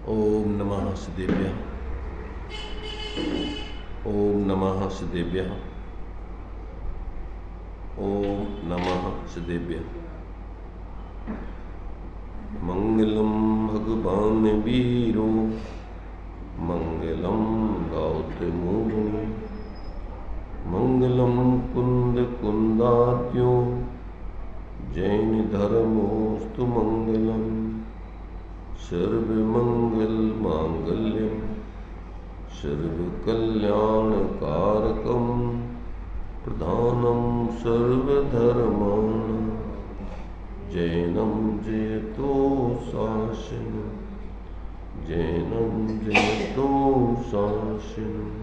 ओम नमः सिद्धेभ्यः। ओम नमः सिद्धेभ्यः। ओम नमः सिद्धेभ्यः। मंगलम भगवान वीरो मंगलम गौतमूर्धनि मंगलम कुंद कुंदात्यो जैन धर्मोस्तु मंगलम सर्वमंगल मांगल्यम सर्वकल्याणकारकम प्रधानम सर्वधर्माणां जैनम जयतो शासनम जैनम जयतो शासनम।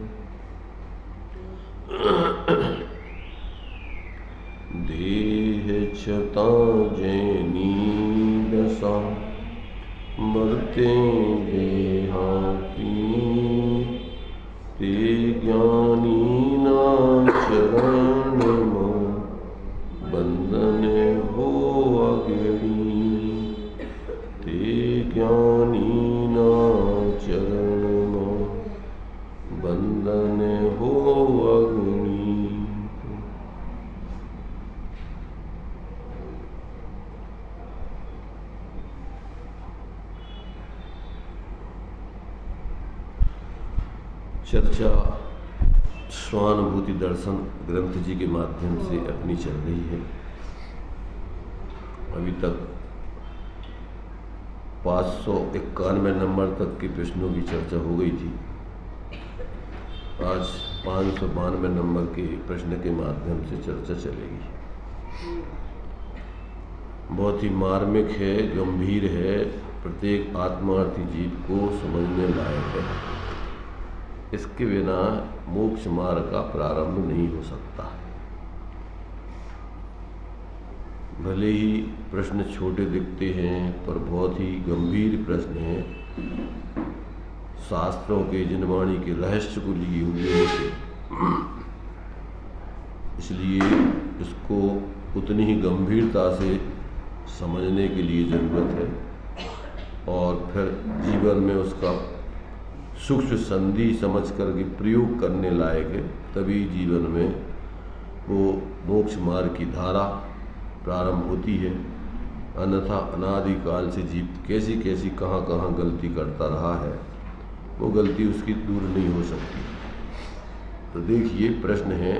देह क्षता जैनी दशा मरते देहाती ते ज्ञानी ना चरण बंधन हो अग्नि ते ज्ञानी ना चरण बंधन हो अग्नि। चर्चा स्वानुभूति दर्शन ग्रंथ जी के माध्यम से अपनी चल रही है। अभी तक 591 नंबर तक के प्रश्नों की चर्चा हो गई थी। आज 592 नंबर के प्रश्न के माध्यम से चर्चा चलेगी। बहुत ही मार्मिक है, गंभीर है, प्रत्येक आत्मार्थी जीव को समझने लायक है। इसके बिना मोक्ष मार्ग का प्रारंभ नहीं हो सकता। भले ही प्रश्न छोटे दिखते हैं पर बहुत ही गंभीर प्रश्न हैं। शास्त्रों के जिनवाणी के रहस्य को लिए हुए थे, इसलिए इसको उतनी ही गंभीरता से समझने के लिए ज़रूरत है और फिर जीवन में उसका सूक्ष्म संधि समझ करके प्रयोग करने लायक है। तभी जीवन में वो मोक्ष मार्ग की धारा प्रारंभ होती है। अन्यथा अनादिकाल से जीव कैसी कैसी कहाँ कहाँ गलती करता रहा है, वो गलती उसकी दूर नहीं हो सकती। तो देखिए प्रश्न है,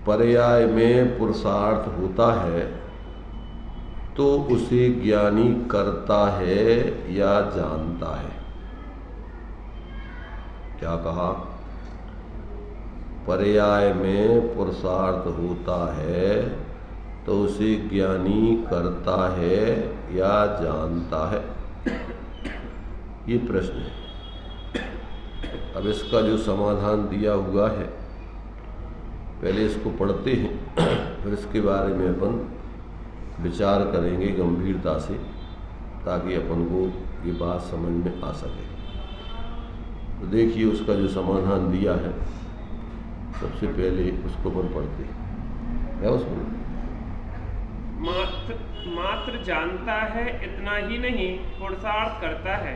पर्याय में पुरुषार्थ होता है तो उसे ज्ञानी करता है या जानता है? क्या कहा? पर्याय में पुरुषार्थ होता है तो उसे ज्ञानी करता है या जानता है? ये प्रश्न है। अब इसका जो समाधान दिया हुआ है, पहले इसको पढ़ते हैं, फिर इसके बारे में अपन विचार करेंगे गंभीरता से, ताकि अपन को ये बात समझ में आ सके। तो देखिए उसका जो समाधान दिया है, सबसे पहले उसको अपन पढ़ते हैं। क्या उसमें? मात्र जानता है इतना ही नहीं, पुरुषार्थ करता है।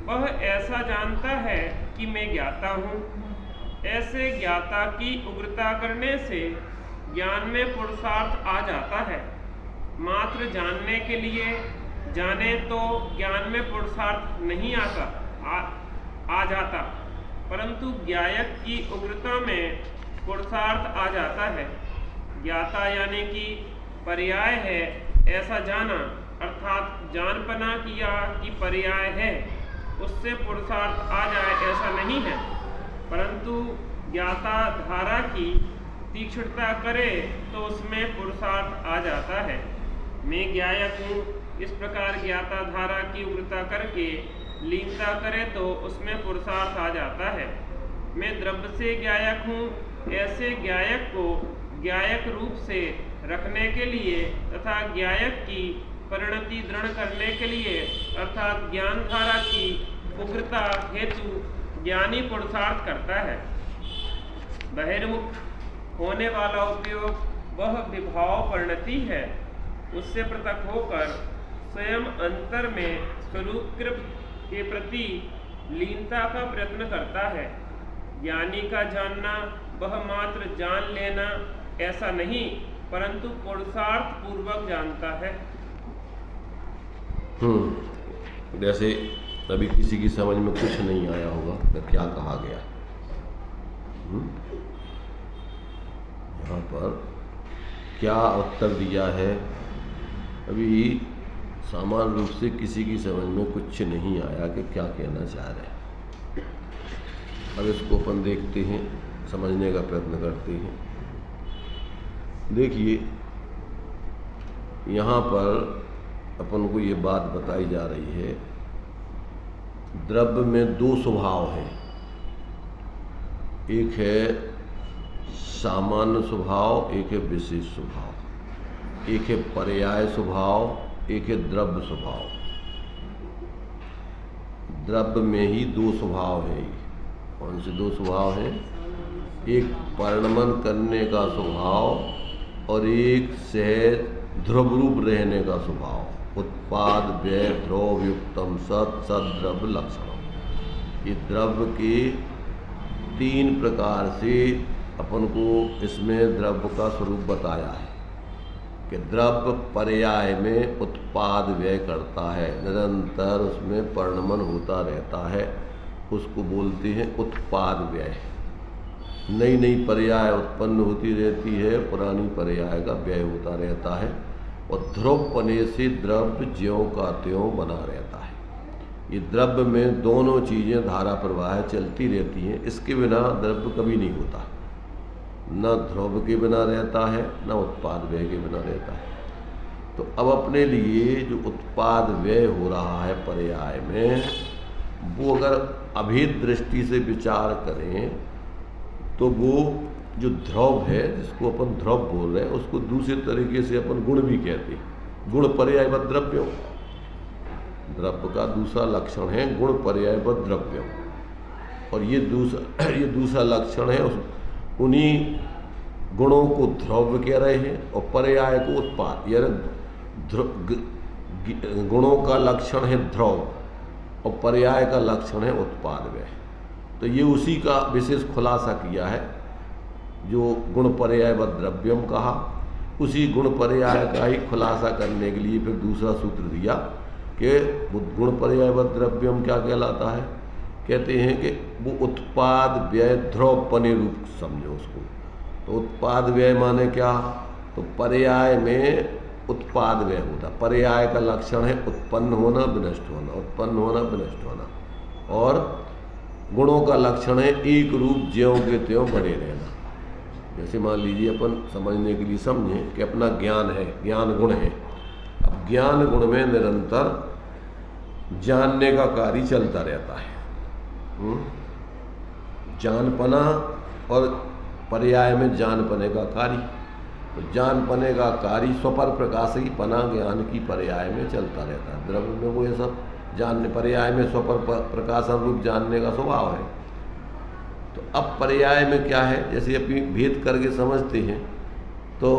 वह ऐसा जानता है कि मैं ज्ञाता हूँ। ऐसे ज्ञाता की उग्रता करने से ज्ञान में पुरुषार्थ आ जाता है। मात्र जानने के लिए जाने तो ज्ञान में पुरुषार्थ नहीं आ जाता, परंतु ज्ञायक की उग्रता में पुरुषार्थ आ जाता है। ज्ञाता यानी कि पर्याय है, ऐसा जाना अर्थात जानपना किया कि पर्याय है, उससे पुरुषार्थ आ जाए ऐसा नहीं है। परंतु ज्ञाता धारा की तीक्ष्णता करे तो उसमें पुरुषार्थ आ जाता है। मैं ज्ञायक हूँ, इस प्रकार ज्ञाता धारा की उग्रता करके लीनता करे तो उसमें पुरुषार्थ आ जाता है। मैं द्रव्य से ज्ञायक हूँ, ऐसे ज्ञायक को ज्ञायक रूप से रखने के लिए तथा ज्ञायक की परिणति दृढ़ करने के लिए अर्थात ज्ञान धारा की उग्रता हेतु ज्ञानी पुरुषार्थ करता है। बहिर्मुख होने वाला उपयोग वह विभाव परिणति है, उससे पृथक होकर स्वयं अंतर में स्वरूप के प्रति लीनता का प्रयत्न करता है। ज्ञानी का जानना वह मात्र जान लेना ऐसा नहीं, परंतु पुरुषार्थ पूर्वक जानता है। जैसे अभी किसी की समझ में कुछ नहीं आया होगा तो क्या कहा गया। यहाँ पर क्या उत्तर दिया है, अभी सामान्य रूप से किसी की समझ में कुछ नहीं आया कि क्या कहना चाह रहे हैं। अब इसको अपन देखते हैं, समझने का प्रयत्न करते हैं। देखिए यहाँ पर अपन को ये बात बताई जा रही है, द्रव्य में दो स्वभाव हैं। एक है सामान्य स्वभाव, एक है विशेष स्वभाव, एक है पर्याय स्वभाव, एक है द्रव्य स्वभाव। द्रव्य में ही दो स्वभाव है। कौन से दो स्वभाव हैं? एक परिणमन करने का स्वभाव और एक सहज ध्रुव रूप रहने का स्वभाव। उत्पाद व्यय ध्रुव युक्तम सत सद्रव्य लक्षण। ये द्रव्य के तीन प्रकार से अपन को इसमें द्रव्य का स्वरूप बताया है कि द्रव्य पर्याय में उत्पाद व्यय करता है, निरंतर उसमें परिणमन होता रहता है, उसको बोलते हैं उत्पाद व्यय। नई नई पर्याय उत्पन्न होती रहती है, पुरानी पर्याय का व्यय होता रहता है और ध्रुव पने से द्रव्य ज्यों का त्यों बना रहता है। ये द्रव्य में दोनों चीज़ें धारा प्रवाह चलती रहती हैं, इसके बिना द्रव्य कभी नहीं होता। न ध्रुव के बिना रहता है, न उत्पाद व्यय के बिना रहता है। तो अब अपने लिए जो उत्पाद व्यय हो रहा है पर्याय में, वो अगर अभेद दृष्टि से विचार करें तो वो जो ध्रुव है, जिसको अपन ध्रुव बोल रहे हैं, उसको दूसरे तरीके से अपन गुण भी कहते हैं। गुण पर्यायवत द्रव्यों, द्रव्य का दूसरा लक्षण है गुण पर्यायवत द्रव्यों, और ये दूसरा लक्षण है उन्हीं गुणों को ध्रुव कह रहे हैं और पर्याय को उत्पाद। यानी गुणों का लक्षण है ध्रुव और पर्याय का लक्षण है उत्पाद व्यय। तो ये उसी का विशेष खुलासा किया है जो गुण पर्यायवत द्रव्यम कहा। उसी गुण पर्याय का ही खुलासा करने के लिए फिर दूसरा सूत्र दिया कि गुण पर्यायवत द्रव्यम क्या कहलाता है। कहते हैं कि वो उत्पाद व्यय ध्रुवपने रूप समझो उसको। तो उत्पाद व्यय माने क्या? तो पर्याय में उत्पाद व्यय होता, पर्याय का लक्षण है उत्पन्न होना विनष्ट होना, उत्पन्न होना विनष्ट होना, और गुणों का लक्षण है एक रूप ज्यों के त्यों बने रहना। जैसे मान लीजिए अपन समझने के लिए समझें कि अपना ज्ञान है, ज्ञान गुण है। अब ज्ञान गुण में निरंतर जानने का कार्य चलता रहता है। जानपना और पर्याय में जानपने का कार्य। तो जानपने का कार्य स्वपर प्रकाशी पना ज्ञान की पर्याय में चलता रहता है। द्रव्य में वो ये सब जानने, पर्याय में स्वपर प्रकाशन रूप जानने का स्वभाव है। तो अब पर्याय में क्या है, जैसे अपनी भेद करके समझते हैं तो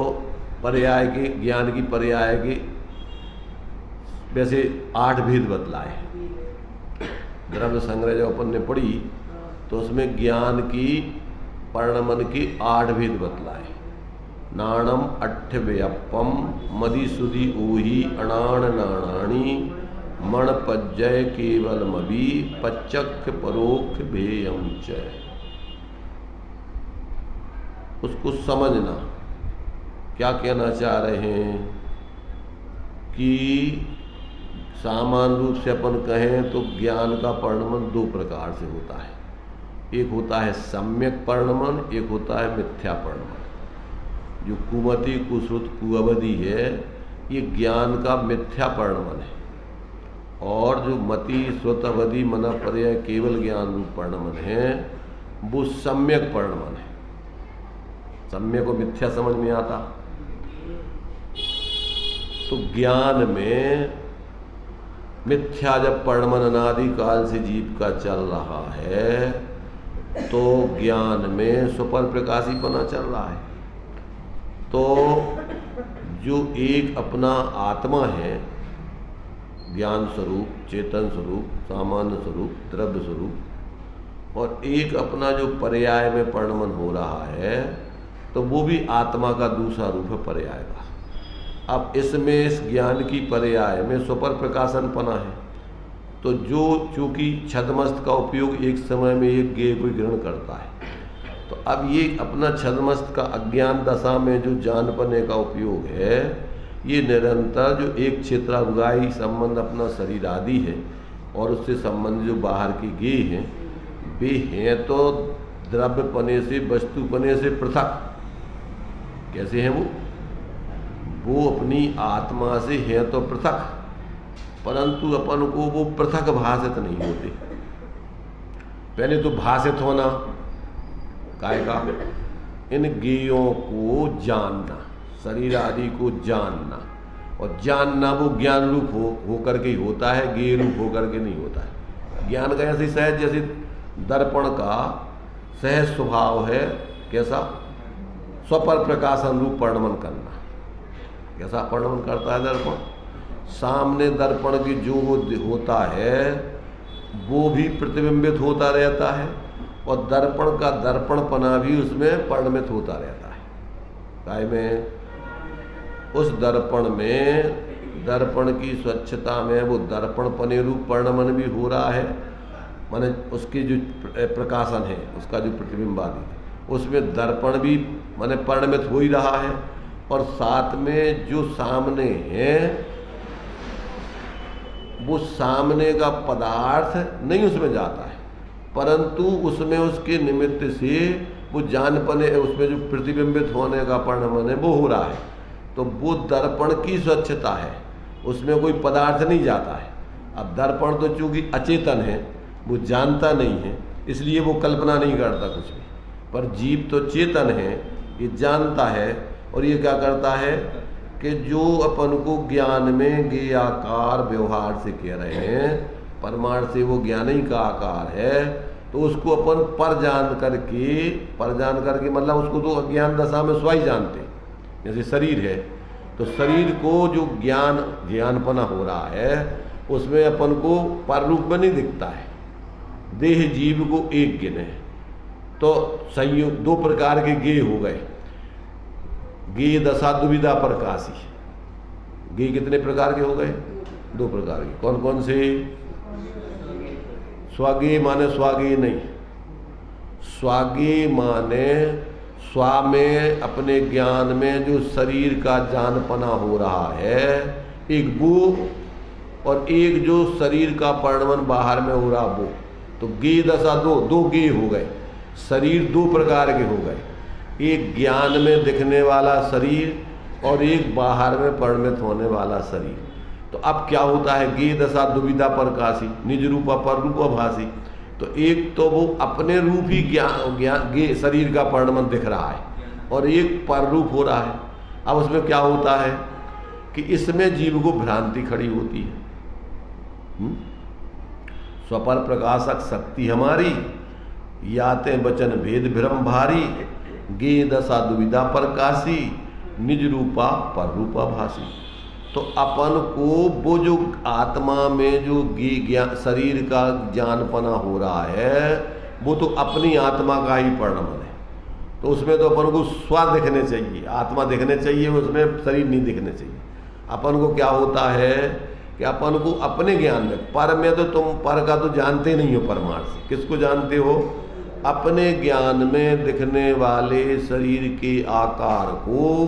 पर्याय की, ज्ञान की पर्याय की वैसे 8 भेद बतलाए। द्रव्य संग्रह जब अपन ने पढ़ी तो उसमें ज्ञान की परिणमन की 8 भेद बतलाए। नाणम अट्ठव्यपम मदि सुधि ऊही अणाण नाणाणी मण पज्जय केवल मबी पच्चक परोक्ष भेयम च। उसको समझना क्या कहना चाह रहे हैं कि सामान्य रूप से अपन कहें तो ज्ञान का परिणमन 2 प्रकार से होता है। एक होता है सम्यक परिणमन, एक होता है मिथ्या परिणमन। जो कुमति कुश्रुत कुअवधि है ये ज्ञान का मिथ्या परिणमन है, और जो मति श्रुत अवधि मना पर्याय केवल ज्ञान रूप परिणमन है वो सम्यक परिणमन है। सम्यक को मिथ्या समझ में आता। तो ज्ञान में मिथ्या जब परिणमन अनादि काल से जीव का चल रहा है तो ज्ञान में सुपर प्रकाशीपना चल रहा है। तो जो एक अपना आत्मा है ज्ञान स्वरूप, चेतन स्वरूप, सामान्य स्वरूप, द्रव्य स्वरूप, और एक अपना जो पर्याय में परिणमन हो रहा है, तो वो भी आत्मा का दूसरा रूप है पर्याय का। अब इसमें इस ज्ञान की पर्याय में स्वपर प्रकाशनपना है, तो जो चूँकि छद्मस्त का उपयोग एक समय में एक ज्ञेय को ग्रहण करता है, तो अब ये अपना छद्मस्त का अज्ञान दशा में जो जानपने का उपयोग है, ये निरंतर जो एक क्षेत्रावगाही संबंध अपना शरीर आदि है और उससे संबंधित जो बाहर की ज्ञेय हैं, वे हैं तो द्रव्यपने से, वस्तुपने से पृथक। कैसे हैं वो अपनी आत्मा से हैं तो पृथक, परंतु अपन को वो पृथक भाषित नहीं होते। पहले तो भाषित होना काय का, इन ज्ञेयों को जानना, शरीर आदि को जानना, और जानना वो ज्ञान रूप हो करके ही होता है, ज्ञेय रूप हो करके नहीं होता है। ज्ञान का ऐसे सहज, जैसे दर्पण का सहज स्वभाव है, कैसा, स्वपर प्रकाशन रूप परिणमन करना। कैसा परिणमन करता है दर्पण, सामने दर्पण की जो वो होता है वो भी प्रतिबिंबित होता रहता है, और दर्पण का दर्पणपना भी उसमें परिणमित होता रहता है। काय में, उस दर्पण में, दर्पण की स्वच्छता में वो दर्पणपने रूप परिणमन भी हो रहा है, माने उसकी जो प्रकाशन है, उसका जो प्रतिबिंब आदि, उसमें दर्पण भी माने परिणमित हो ही रहा है, और साथ में जो सामने है वो सामने का पदार्थ नहीं उसमें जाता है, परंतु उसमें उसके निमित्त से वो जानपने, उसमें जो प्रतिबिंबित होने का परिणमन है वो हो रहा है। तो वो दर्पण की स्वच्छता है, उसमें कोई पदार्थ नहीं जाता है। अब दर्पण तो चूंकि अचेतन है, वो जानता नहीं है, इसलिए वो कल्पना नहीं करता कुछ भी, पर जीव तो चेतन है, ये जानता है, और ये क्या करता है कि जो अपन को ज्ञान में ज्ञेयाकार व्यवहार से कह रहे हैं, परमार्थ से वो ज्ञान ही का आकार है, तो उसको अपन पर जान करके मतलब उसको तो अज्ञान दशा में स्वयं जानते हैं। जैसे शरीर है, तो शरीर को जो ज्ञानपना हो रहा है, उसमें अपन को पर रूप में नहीं दिखता है, देह जीव को एक गिने, तो संयोग दो प्रकार के ज्ञेय हो गए। ज्ञेय दशा दुविधा प्रकाशी, ज्ञेय कितने प्रकार के हो गए, दो प्रकार के। कौन कौन से, स्वाज्ञेय माने स्वाज्ञेय नहीं, स्वाज्ञेय माने स्वा में अपने ज्ञान में जो शरीर का जानपना हो रहा है, एक वो, और एक जो शरीर का परिणमन बाहर में हो रहा वो, तो ज्ञेय दशा दो ज्ञेय हो गए। शरीर दो प्रकार के हो गए, एक ज्ञान में दिखने वाला शरीर और एक बाहर में परिणमित होने वाला शरीर। तो अब क्या होता है, ज्ञेय दशा दुविधा प्रकाशी, निज रूपा पर रूपभाषी। तो एक तो वो अपने रूप ही ज्ञान शरीर का परिणमन दिख रहा है, और एक पर रूप हो रहा है। अब उसमें क्या होता है कि इसमें जीव को भ्रांति खड़ी होती है। स्वपर प्रकाशक शक्ति हमारी, याते वचन भेद भ्रम भारी, ज्ञेय दशा दुविधा प्रकाशी, निज रूपा पर रूपा भाषी। तो अपन को वो जो आत्मा में जो शरीर का जानपना हो रहा है, वो तो अपनी आत्मा का ही परिणमन है। तो उसमें तो अपन को स्व दिखने चाहिए, आत्मा दिखने चाहिए, उसमें शरीर नहीं दिखने चाहिए। अपन को क्या होता है कि अपन को अपने ज्ञान में, पर में तो तुम पर का तो जानते नहीं हो परमार्थ से। किसको जानते हो, अपने ज्ञान में दिखने वाले शरीर के आकार को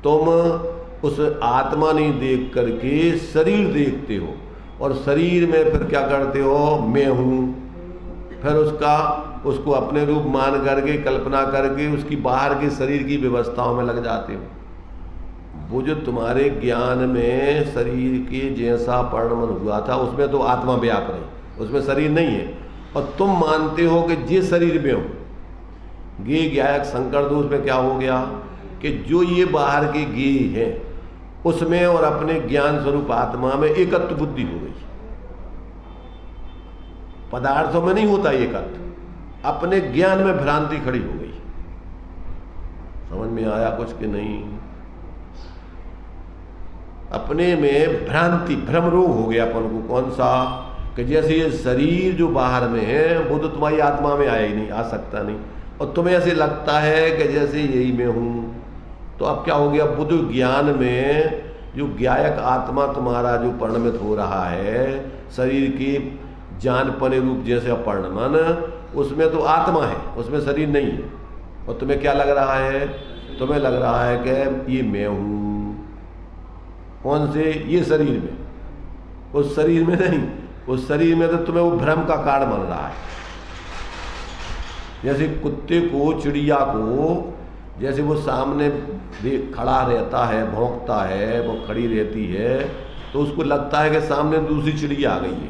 तुम उस आत्मा नहीं देख करके शरीर देखते हो, और शरीर में फिर क्या करते हो, मैं हूँ, फिर उसको अपने रूप मान करके कल्पना करके उसकी बाहर के शरीर की व्यवस्थाओं में लग जाते हो। वो जो तुम्हारे ज्ञान में शरीर के जैसा परिणमन हुआ था, उसमें तो आत्मा व्याप रही, उसमें शरीर नहीं है, और तुम मानते हो कि जे शरीर में हो। ज्ञेय ज्ञायक संकर दोष में क्या हो गया कि जो ये बाहर के ज्ञेय है उसमें और अपने ज्ञान स्वरूप आत्मा में एकत्व बुद्धि हो गई। पदार्थों में नहीं होता एकत्व, अपने ज्ञान में भ्रांति खड़ी हो गई। समझ में आया कुछ कि नहीं? अपने में भ्रांति भ्रम रोग हो गया अपन को। कौन सा? कि जैसे ये शरीर जो बाहर में है वो तो तुम्हारी आत्मा में आया ही नहीं, आ सकता नहीं, और तुम्हें ऐसे लगता है कि जैसे यही मैं हूँ। तो अब क्या हो गया? बुद्ध ज्ञान में जो ज्ञायक आत्मा तुम्हारा जो परिणमित हो रहा है, शरीर की जानपने रूप जैसे परिणमन, उसमें तो आत्मा है, उसमें शरीर नहीं है। और तुम्हें क्या लग रहा है? तुम्हें लग रहा है कि ये मैं हूँ। कौन से? ये शरीर में। उस शरीर में नहीं, उस शरीर में तो तुम्हें वो भ्रम का कारण बन रहा है। जैसे कुत्ते को, चिड़िया को, जैसे वो सामने खड़ा रहता है, भौंकता है, वो खड़ी रहती है, तो उसको लगता है कि सामने दूसरी चिड़िया आ गई है।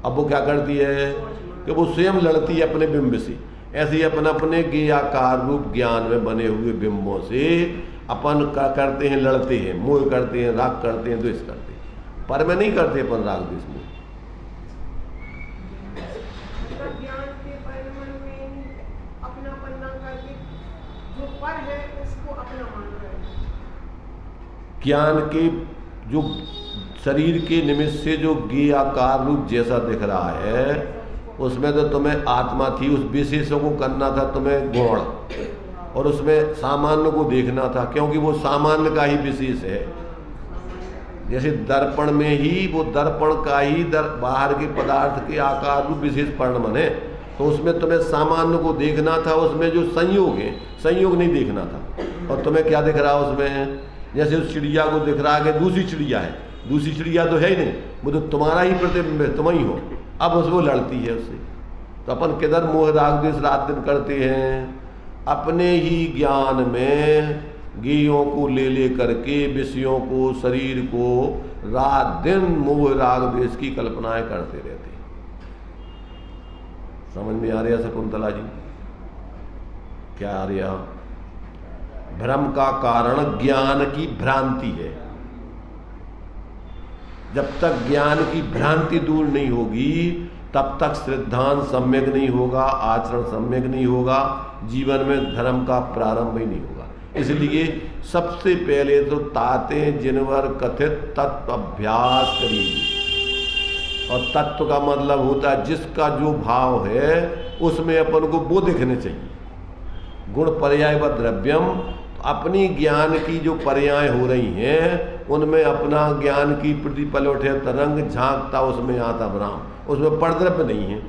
अब वो क्या करती है कि वो स्वयं लड़ती है अपने बिंब से। ऐसे ही अपन अपने ज्ञेयाकार रूप ज्ञान में बने हुए बिंबों से अपन करते हैं, लड़ते हैं, मोह करते हैं, राग करते हैं, द्वेष करते हैं। पर में नहीं करते अपन राग द्वेष मोह। ज्ञान के जो शरीर के निमित्त से जो ज्ञेयाकार रूप जैसा दिख रहा है, उसमें तो तुम्हें आत्मा थी, उस विशेषों को करना था तुम्हें गौण, और उसमें सामान्य को देखना था, क्योंकि वो सामान्य का ही विशेष है। जैसे दर्पण में ही वो दर्पण का ही बाहर के पदार्थ के आकार रूप विशेष परिणमन है, तो उसमें तुम्हें सामान्य को देखना था, उसमें जो संयोग है, संयोग नहीं देखना था। और तुम्हें क्या दिख रहा है उसमें? जैसे उस चिड़िया को दिख रहा है कि दूसरी चिड़िया है, दूसरी चिड़िया तो है ही नहीं, वो तो तुम्हारा ही प्रतिबिंब है, तुम ही हो। अब उसको लड़ती है उससे। तो अपन किधर मोह राग द्वेष रात दिन करते हैं? अपने ही ज्ञान में ज्ञेयों को ले करके, विषयों को, शरीर को रात दिन मोह राग द्वेष की कल्पनाएं करते रहते हैं। समझ में आ रहा है शकुंतला जी? क्या आ रहा? भ्रम का कारण ज्ञान की भ्रांति है। जब तक ज्ञान की भ्रांति दूर नहीं होगी, तब तक सिद्धांत सम्यक नहीं होगा, आचरण सम्यक नहीं होगा, जीवन में धर्म का प्रारंभ ही नहीं होगा। इसलिए सबसे पहले तो ताते जिनवर कथित तत्व अभ्यास करिए। और तत्व का मतलब होता है जिसका जो भाव है उसमें अपन को वो दिखने चाहिए। गुण पर्याय व द्रव्यम, अपनी ज्ञान की जो पर्याय हो रही हैं उनमें अपना ज्ञान की प्रतिपल उठे तरंग झांकता, उसमें आता ब्राह्म, उसमें परद्रव्य नहीं है।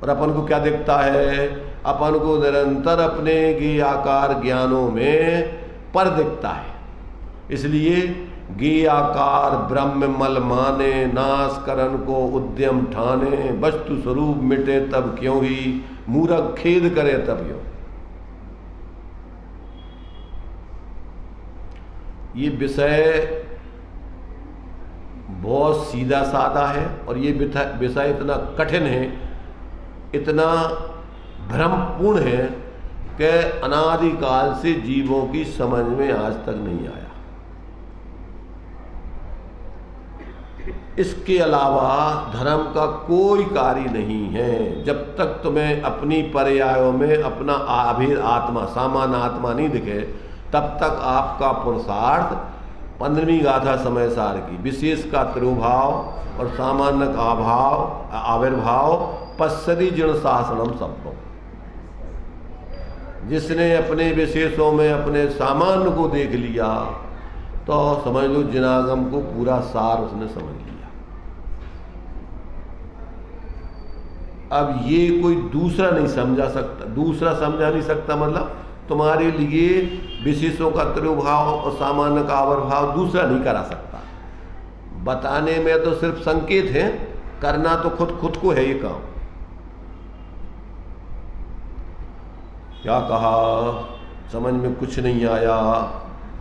और अपन को क्या दिखता है? अपन को निरंतर अपने ज्ञेयाकार ज्ञानों में पर दिखता है। इसलिए ज्ञेयाकार ब्रह्म मल माने, नाश करन को उद्यम ठाने, वस्तु स्वरूप मिटे तब क्यों ही, मूर्ख खेद करे तब क्यों। ये विषय बहुत सीधा साधा है, और ये विषय इतना कठिन है, इतना भ्रमपूर्ण है कि अनादिकाल से जीवों की समझ में आज तक नहीं आया। इसके अलावा धर्म का कोई कार्य नहीं है। जब तक तुम्हें अपनी पर्यायों में अपना आभेद आत्मा, सामान्य आत्मा नहीं दिखे, तब तक आपका पुरुषार्थ 15वीं गाथा समय सार की विशेष का तिरुभाव और सामान्य का अभाव आविर्भाव पश्चदी जीर्ण शासनम शब्दों। जिसने अपने विशेषों में अपने सामान्य को देख लिया तो समझ लो जिनागम को पूरा सार उसने समझ लिया। अब ये कोई दूसरा नहीं समझा सकता, दूसरा समझा नहीं सकता, मतलब तुम्हारे लिए विशेषों का तिरुभाव और सामान्य का आविर्भाव दूसरा नहीं करा सकता। बताने में तो सिर्फ संकेत है, करना तो खुद को है ये काम। क्या कहा? समझ में कुछ नहीं आया।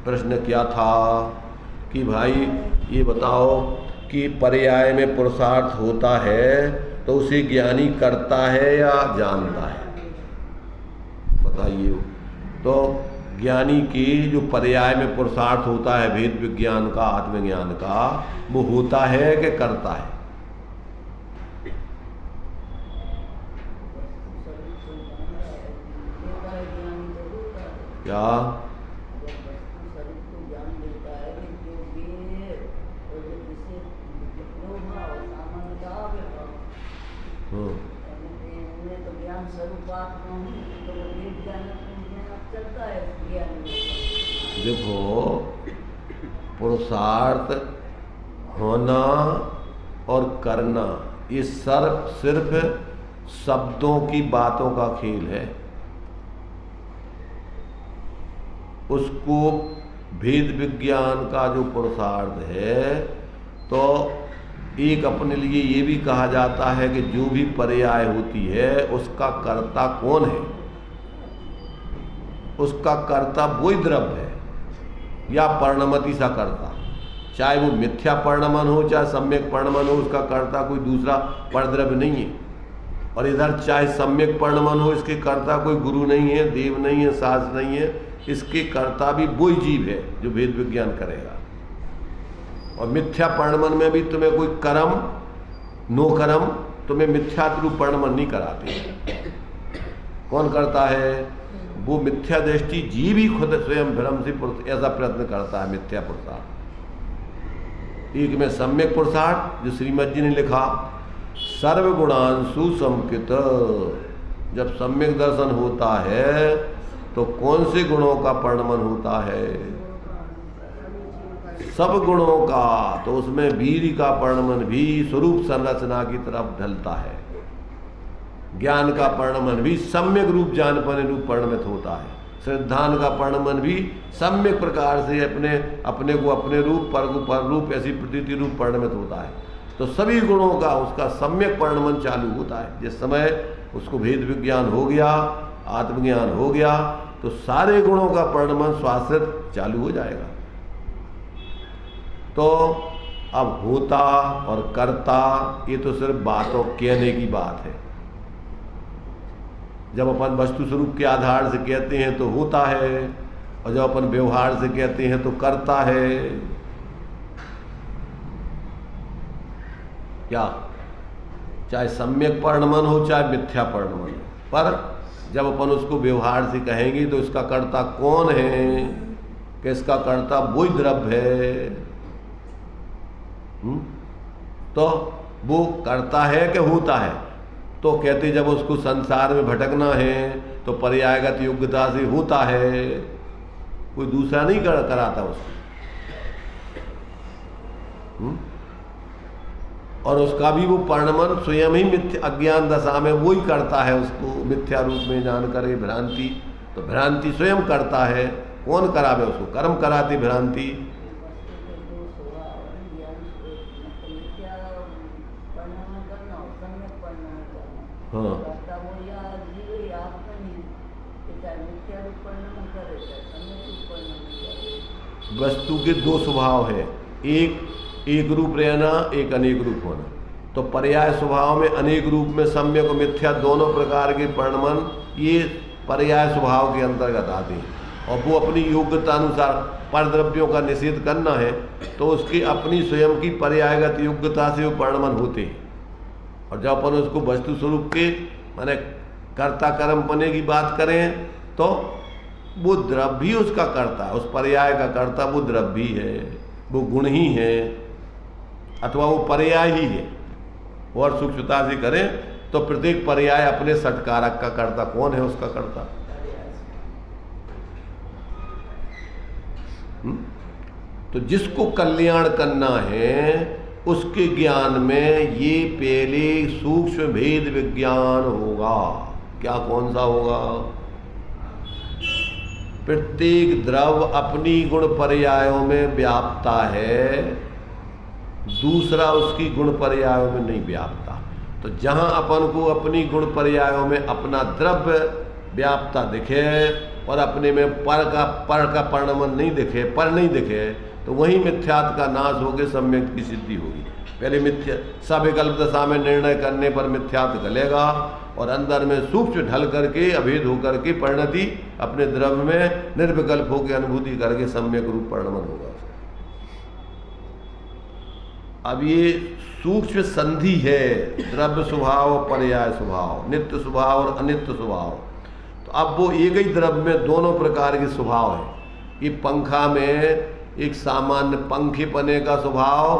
प्रश्न क्या था कि भाई ये बताओ कि पर्याय में पुरुषार्थ होता है तो उसे ज्ञानी करता है या जानता है? बताइए। तो ज्ञानी की जो पर्याय में पुरुषार्थ होता है भेद विज्ञान का, आत्मज्ञान का, वो होता है कि करता है? क्या? मैं तो ज्ञान स्वरूप आत्मा हूँ, तो वो वेद ज्ञान चलता है ज्ञान में। देखो, पुरुषार्थ होना और करना ये सिर्फ शब्दों की बातों का खेल है। उसको भेद विज्ञान का जो पुरुषार्थ है, तो एक अपने लिए ये भी कहा जाता है कि जो भी पर्याय होती है उसका कर्ता कौन है। उसका कर्ता वही द्रव्य है या परिणमति सा कर्ता, चाहे वो मिथ्या परिणमन हो चाहे सम्यक परिणमन हो, उसका कर्ता कोई दूसरा परद्रव्य नहीं है। और इधर चाहे सम्यक परिणमन हो, इसके कर्ता कोई गुरु नहीं है, देव नहीं है, शास्त्र नहीं है, इसके कर्ता भी वही जीव है जो भेद विज्ञान करेगा। और मिथ्या परिणमन में भी तुम्हें कोई कर्म नो कर्म तुम्हें मिथ्या रूप परिणमन नहीं कराते। कौन करता है? वो मिथ्या दृष्टि जीव ही खुद स्वयं भ्रम से ऐसा प्रयत्न करता है मिथ्या पुरुषार्थ। एक में सम्यक पुरुषार्थ जो श्रीमद जी ने लिखा, सर्वगुणांशु समकित। जब सम्यक दर्शन होता है तो कौन से गुणों का परिणमन होता है? सब गुणों का। तो उसमें वीर का परिणमन भी स्वरूप संरचना की तरफ ढलता है। ज्ञान का परिणमन भी सम्यक रूप जानपने रूप परिणमित होता है। श्रद्धान का परिणमन भी सम्यक प्रकार से अपने को अपने रूप पर को पर रूप ऐसी प्रतीति रूप परिणमित होता है। तो सभी गुणों का उसका सम्यक परिणमन चालू होता है। जिस समय उसको भेद विज्ञान हो गया, आत्मज्ञान हो गया, तो सारे गुणों का परिणमन स्वाश्रित चालू हो जाएगा। तो अब होता और करता ये तो सिर्फ बातों कहने की बात है। जब अपन वस्तु स्वरूप के आधार से कहते हैं तो होता है, और जब अपन व्यवहार से कहते हैं तो करता है। क्या? चाहे सम्यक परिणमन हो चाहे मिथ्या परिणमन हो, पर जब अपन उसको व्यवहार से कहेंगे तो इसका कर्ता कौन है? कि इसका कर्ता वही द्रव्य है। तो वो करता है कि होता है? तो कहते जब उसको संसार में भटकना है तो पर्यायगत योग्यता से होता है, कोई दूसरा नहीं कराता उसको। और उसका भी वो परिणमन स्वयं ही मिथ्या अज्ञान दशा में वो ही करता है, उसको मिथ्या रूप में जान कर भ्रांति। तो भ्रांति स्वयं करता है, कौन करावे उसको? कर्म कराती भ्रांति। हाँ, वस्तु के दो स्वभाव है, एक रूप रहना, एक अनेक रूप होना। तो पर्याय स्वभाव में अनेक रूप में सम्यक और मिथ्या दोनों प्रकार के परिणमन ये पर्याय स्वभाव के अंतर्गत आते हैं। और वो अपनी योग्यता अनुसार परद्रव्यों का निषेध करना है तो उसकी अपनी स्वयं की पर्यायगत योग्यता से वो परिणमन होते हैं। और जब अपन उसको वस्तु स्वरूप के माने कर्ता कर्म पने की बात करें तो वो द्रव्य भी उसका कर्ता है, उस पर्याय का कर्ता वो द्रव्य ही है, वो गुण ही है, अथवा वो पर्याय ही है। और सूक्ष्मता से करें तो प्रत्येक पर्याय अपने सटकारक का कर्ता कौन है? उसका कर्ता। तो जिसको कल्याण करना है उसके ज्ञान में ये पहले सूक्ष्म भेद विज्ञान होगा। क्या? कौन सा होगा? प्रत्येक द्रव्य अपनी गुण पर्यायों में व्याप्ता है, दूसरा उसकी गुण पर्यायों में नहीं व्याप्ता। तो जहां अपन को अपनी गुण पर्यायों में अपना द्रव्य व्याप्ता दिखे और अपने में पर का परिणमन नहीं दिखे, पर नहीं दिखे, तो वही मिथ्यात्व का नाश होकर सम्यक की सिद्धि होगी। पहले मिथ्या सविकल्प दशा में निर्णय करने पर मिथ्यात्व गलेगा और अंदर में सूक्ष्म ढल करके अभेद होकर के परिणति अपने द्रव्य में निर्विकल्प होकर अनुभूति करके सम्यक रूप परिणमन होगा। अब ये सूक्ष्म संधि है, द्रव्य स्वभाव और पर्याय स्वभाव, नित्य स्वभाव और अनित्य स्वभाव। तो अब वो एक ही द्रव्य में दोनों प्रकार के स्वभाव है। ये पंखा में एक सामान्य पंखे पने का स्वभाव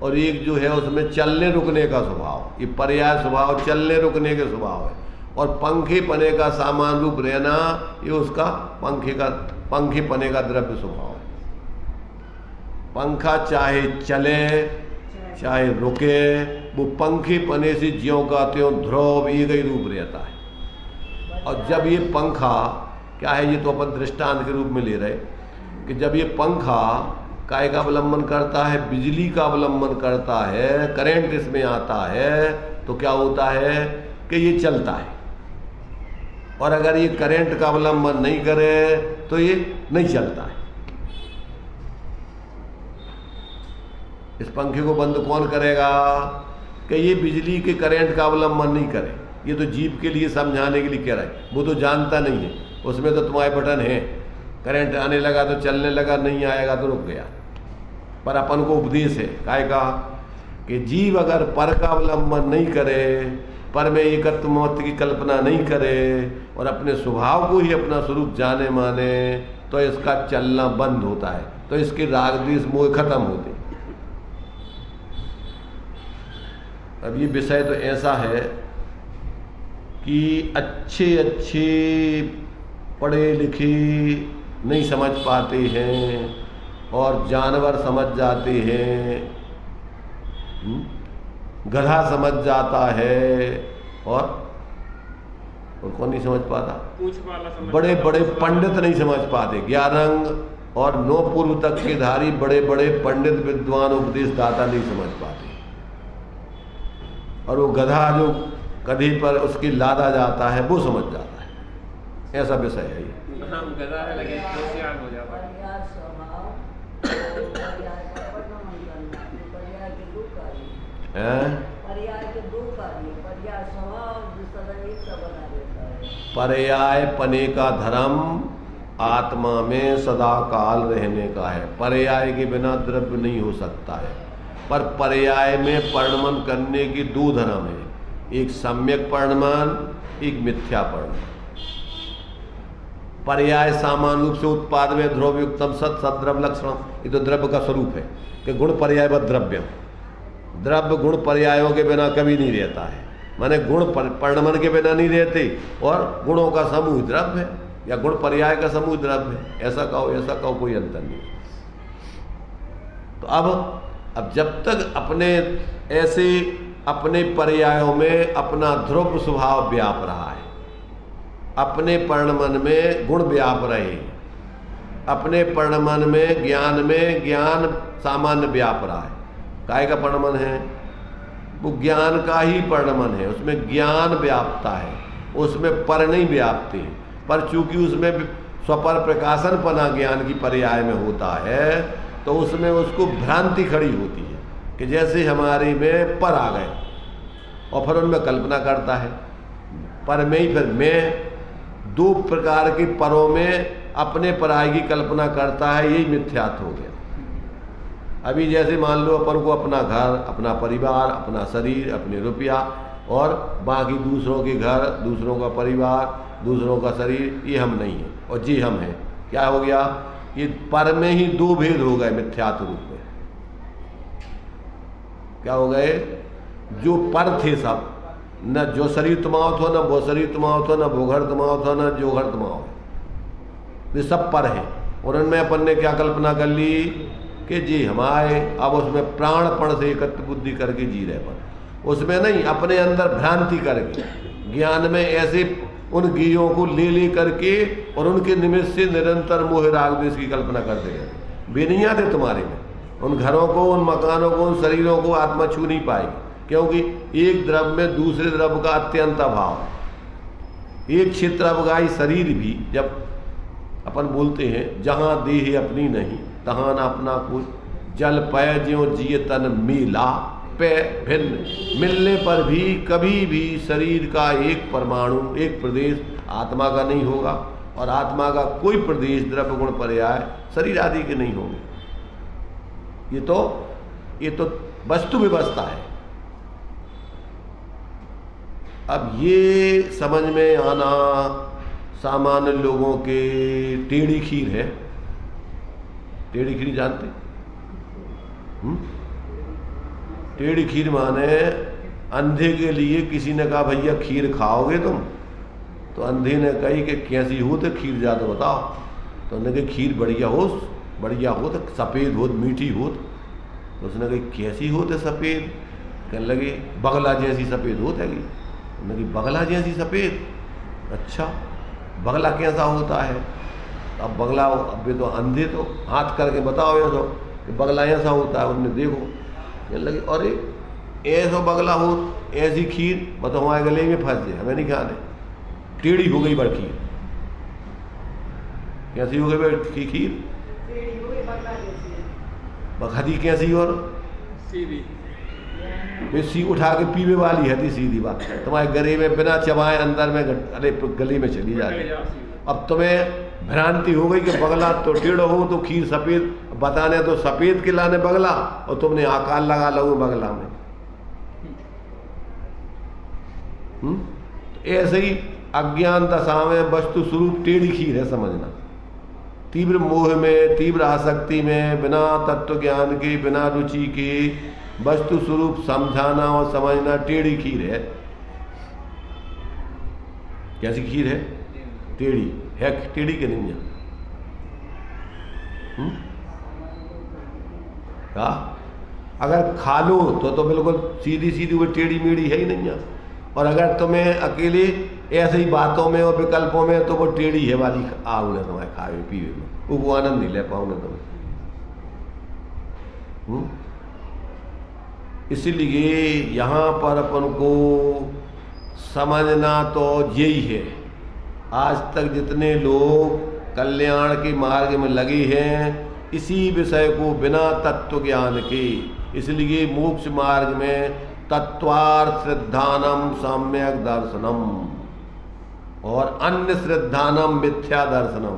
और एक जो है उसमें चलने रुकने का स्वभाव। ये पर्याय स्वभाव चलने रुकने के स्वभाव है। और पंखे पने का सामान रूप रहना ये उसका पंखे पने का द्रव्य स्वभाव है। पंखा चाहे चले चाहे रुके, वो पंखे पने से ज्यों का त्यों ध्रुव एक ही रूप रहता है। और जब ये पंखा क्या है, ये तो अपन दृष्टांत के रूप में ले रहे कि जब ये पंखा काय का अवलंबन करता है, बिजली का अवलंबन करता है, करंट इसमें आता है, तो क्या होता है कि ये चलता है। और अगर ये करंट का अवलंबन नहीं करे तो ये नहीं चलता है। इस पंखे को बंद कौन करेगा कि ये बिजली के करंट का अवलंबन नहीं करे। ये तो जीव के लिए समझाने के लिए कह रहा है, वो तो जानता नहीं है। उसमें तो तुम्हारे बटन है, करंट आने लगा तो चलने लगा, नहीं आएगा तो रुक गया। पर अपन को उपदेश है काय का कि जीव अगर पर का अवलंबन नहीं करे, पर में एकत्व महत्व की कल्पना नहीं करे और अपने स्वभाव को ही अपना स्वरूप जाने माने, तो इसका चलना बंद होता है। तो इसके राग द्वेष मोह खत्म होते। अब ये विषय तो ऐसा है कि अच्छे पढ़े लिखे नहीं समझ पाते हैं और जानवर समझ जाते हैं, गधा समझ जाता है और कौन नहीं समझ पाता, बड़े बड़े पंडित नहीं समझ पाते। 11 अंग और 9 पूर्व तक के धारी बड़े बड़े पंडित विद्वान उपदेश दाता नहीं समझ पाते। और वो गधा जो गधे पर उसकी लादा जाता है वो समझ जाता है। ऐसा विषय है ये। गधा है लगे होशियार हो जाता है। पर्याय पने का धर्म आत्मा में सदा काल रहने का है। पर्याय के बिना द्रव्य नहीं हो सकता है। पर पर्याय में परिणमन करने की 2 धर्म है, एक सम्यक परिणमन, एक मिथ्या परिणमन। पर्याय सामान्य रूप से उत्पाद में ध्रुव युक्तम सत सद्रव्य लक्षण, ये तो द्रव्य का स्वरूप है कि गुण पर्यायवत द्रव्य। द्रव्य गुण पर्यायों के बिना कभी नहीं रहता है, माने गुण परिणमन के बिना नहीं रहते। और गुणों का समूह द्रव्य है या गुण पर्याय का समूह द्रव्य है। ऐसा कहो कोई अंतर नहीं। तो अब जब तक अपने पर्यायों में अपना ध्रुव स्वभाव व्याप रहा है, अपने परिणमन में गुण व्याप रहे, अपने परिणमन में ज्ञान सामान्य व्याप रहा है। काय का परिणमन है? वो ज्ञान का ही परिणमन है, उसमें ज्ञान व्यापता है, उसमें पर नहीं व्यापते। पर चूंकि उसमें स्वपर प्रकाशन पना ज्ञान की पर्याय में होता है, तो उसमें उसको भ्रांति खड़ी होती है कि जैसे हमारे में पर आ गए और फिर उनमें कल्पना करता है। पर में ही फिर मैं 2 प्रकार के परों में अपने पराय की कल्पना करता है, यही मिथ्यात्व हो गया। अभी जैसे मान लो अपन को अपना घर, अपना परिवार, अपना शरीर, अपने रुपया और बाकी दूसरों के घर, दूसरों का परिवार, दूसरों का शरीर, ये हम नहीं है और जी हम हैं। क्या हो गया? ये पर में ही 2 भेद हो गए मिथ्यात्व रूप में। क्या हो गए? जो पर थे सब, न जो शरीर तुम्हारा था, न वो शरीर तुम्हारा था, न वो घर तुम्हारा था, न जो घर तुम्हारा है, ये सब पर है। और उनमें अपन ने क्या कल्पना कर ली कि जी हमारे, अब उसमें प्राणपण से एकत्र बुद्धि करके जी रहे। पर उसमें नहीं, अपने अंदर भ्रांति करके ज्ञान में ऐसे उन गियों को ले करके और उनके निमित्त से निरंतर मोह राग द्वेष की कल्पना करते रहते। बेनिया थे तुम्हारे में, उन घरों को, उन मकानों को, उन शरीरों को आत्मा छू नहीं पाएगी, क्योंकि एक द्रव्य में दूसरे द्रव्य का अत्यंत अभाव है। एक क्षेत्र अवगाही शरीर भी, जब अपन बोलते हैं जहाँ देह अपनी नहीं तहाँ न अपना कुछ, जल पय ज्यों जिय तन मिला पे भिन्न, मिलने पर भी कभी भी शरीर का एक परमाणु, एक प्रदेश आत्मा का नहीं होगा और आत्मा का कोई प्रदेश द्रव्य गुण पर्याय शरीर आदि के नहीं होंगे। ये तो वस्तु व्यवस्था है। अब ये समझ में आना सामान्य लोगों के टेढ़ी खीर है। टेढ़ी खीर जानते? टेढ़ी खीर माने अंधे के लिए किसी ने कहा भैया खीर खाओगे तुम, तो अंधे ने कही कि कैसी हो तो खीर जा तो बताओ। तो उन्होंने कही खीर बढ़िया हो तो सफ़ेद हो मीठी हो। तो उसने कही कैसी हो तो सफ़ेद? कहने लगे बगला जैसी सफ़ेद होत है। उन्होंने कही बगला जैसी सफ़ेद? अच्छा बगला कैसा होता है? अब बगला, अब तो अंधे तो हाथ करके बताओ ऐसा कि बगला ऐसा होता है। उन्होंने देखो, कहने लगे अरे ऐसा बगला हो ऐसी खीर बताओ हमारे गले में फंस जाए, हमें नहीं खाने। टेढ़ी हो गई बड़ खीर। कैसी हो गई बड़ी खीर? बखदी कैसी और सीधी। सी उठा के पीवे वाली है थी सीधी बात। तुम्हारे गले में बिना चबाए अंदर में अरे गले में चली जाती। अब तुम्हें भ्रांति हो गई कि बगला तो टेढ़ो हो तो खीर सफ़ेद, बताने तो सफ़ेद के लाने बगला और तुमने आकार लगा लो बगला में। ऐसे ही अज्ञान दशा में वस्तु स्वरूप टेढ़ी खीर है समझना। तीव्र मोह में, तीव्र आसक्ति में, बिना तत्व ज्ञान के, बिना रुचि के वस्तु स्वरूप समझाना और समझना टेढ़ी खीर है। कैसी खीर है? टेढ़ी है। टेढ़ी के नहीं है क्या? अगर खा लो तो बिल्कुल सीधी सीधी वो टेढ़ी मेढ़ी है ही नहीं है। और अगर तुम्हें अकेले ऐसे ही बातों में और विकल्पों में तो वो टेढ़ी है वाली आओगे तुम्हारे खावे पीवे में, वो आनंद नहीं ले पाओगे तुम्हें। इसलिए यहाँ पर अपन को समझना तो यही है। आज तक जितने लोग कल्याण के मार्ग में लगे हैं इसी विषय को बिना तत्व ज्ञान के, इसलिए मोक्ष मार्ग में तत्वार्थ श्रद्धानम सम्यक दर्शनम और अन्य श्रद्धानम मिथ्या दर्शनम।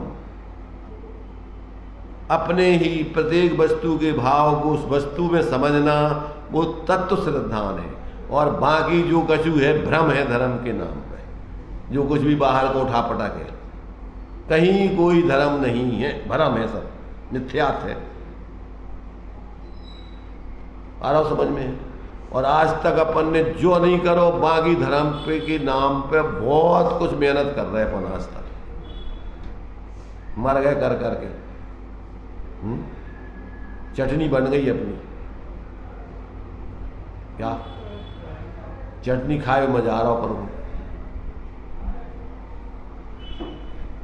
अपने ही प्रत्येक वस्तु के भाव को उस वस्तु में समझना वो तत्व श्रद्धान है। और बाकी जो कछु है भ्रम है धर्म के नाम पे, जो कुछ भी बाहर को उठा पटा के, कहीं कोई धर्म नहीं है, भ्रम है, सब मिथ्यात है। आ रहा समझ में है। और आज तक अपन ने जो नहीं करो बाकी धर्म पे के नाम पे बहुत कुछ मेहनत कर रहे अपन आज तक, मर गए कर करके। चटनी बन गई अपनी, क्या चटनी खाए मजा आ रहा अपन को।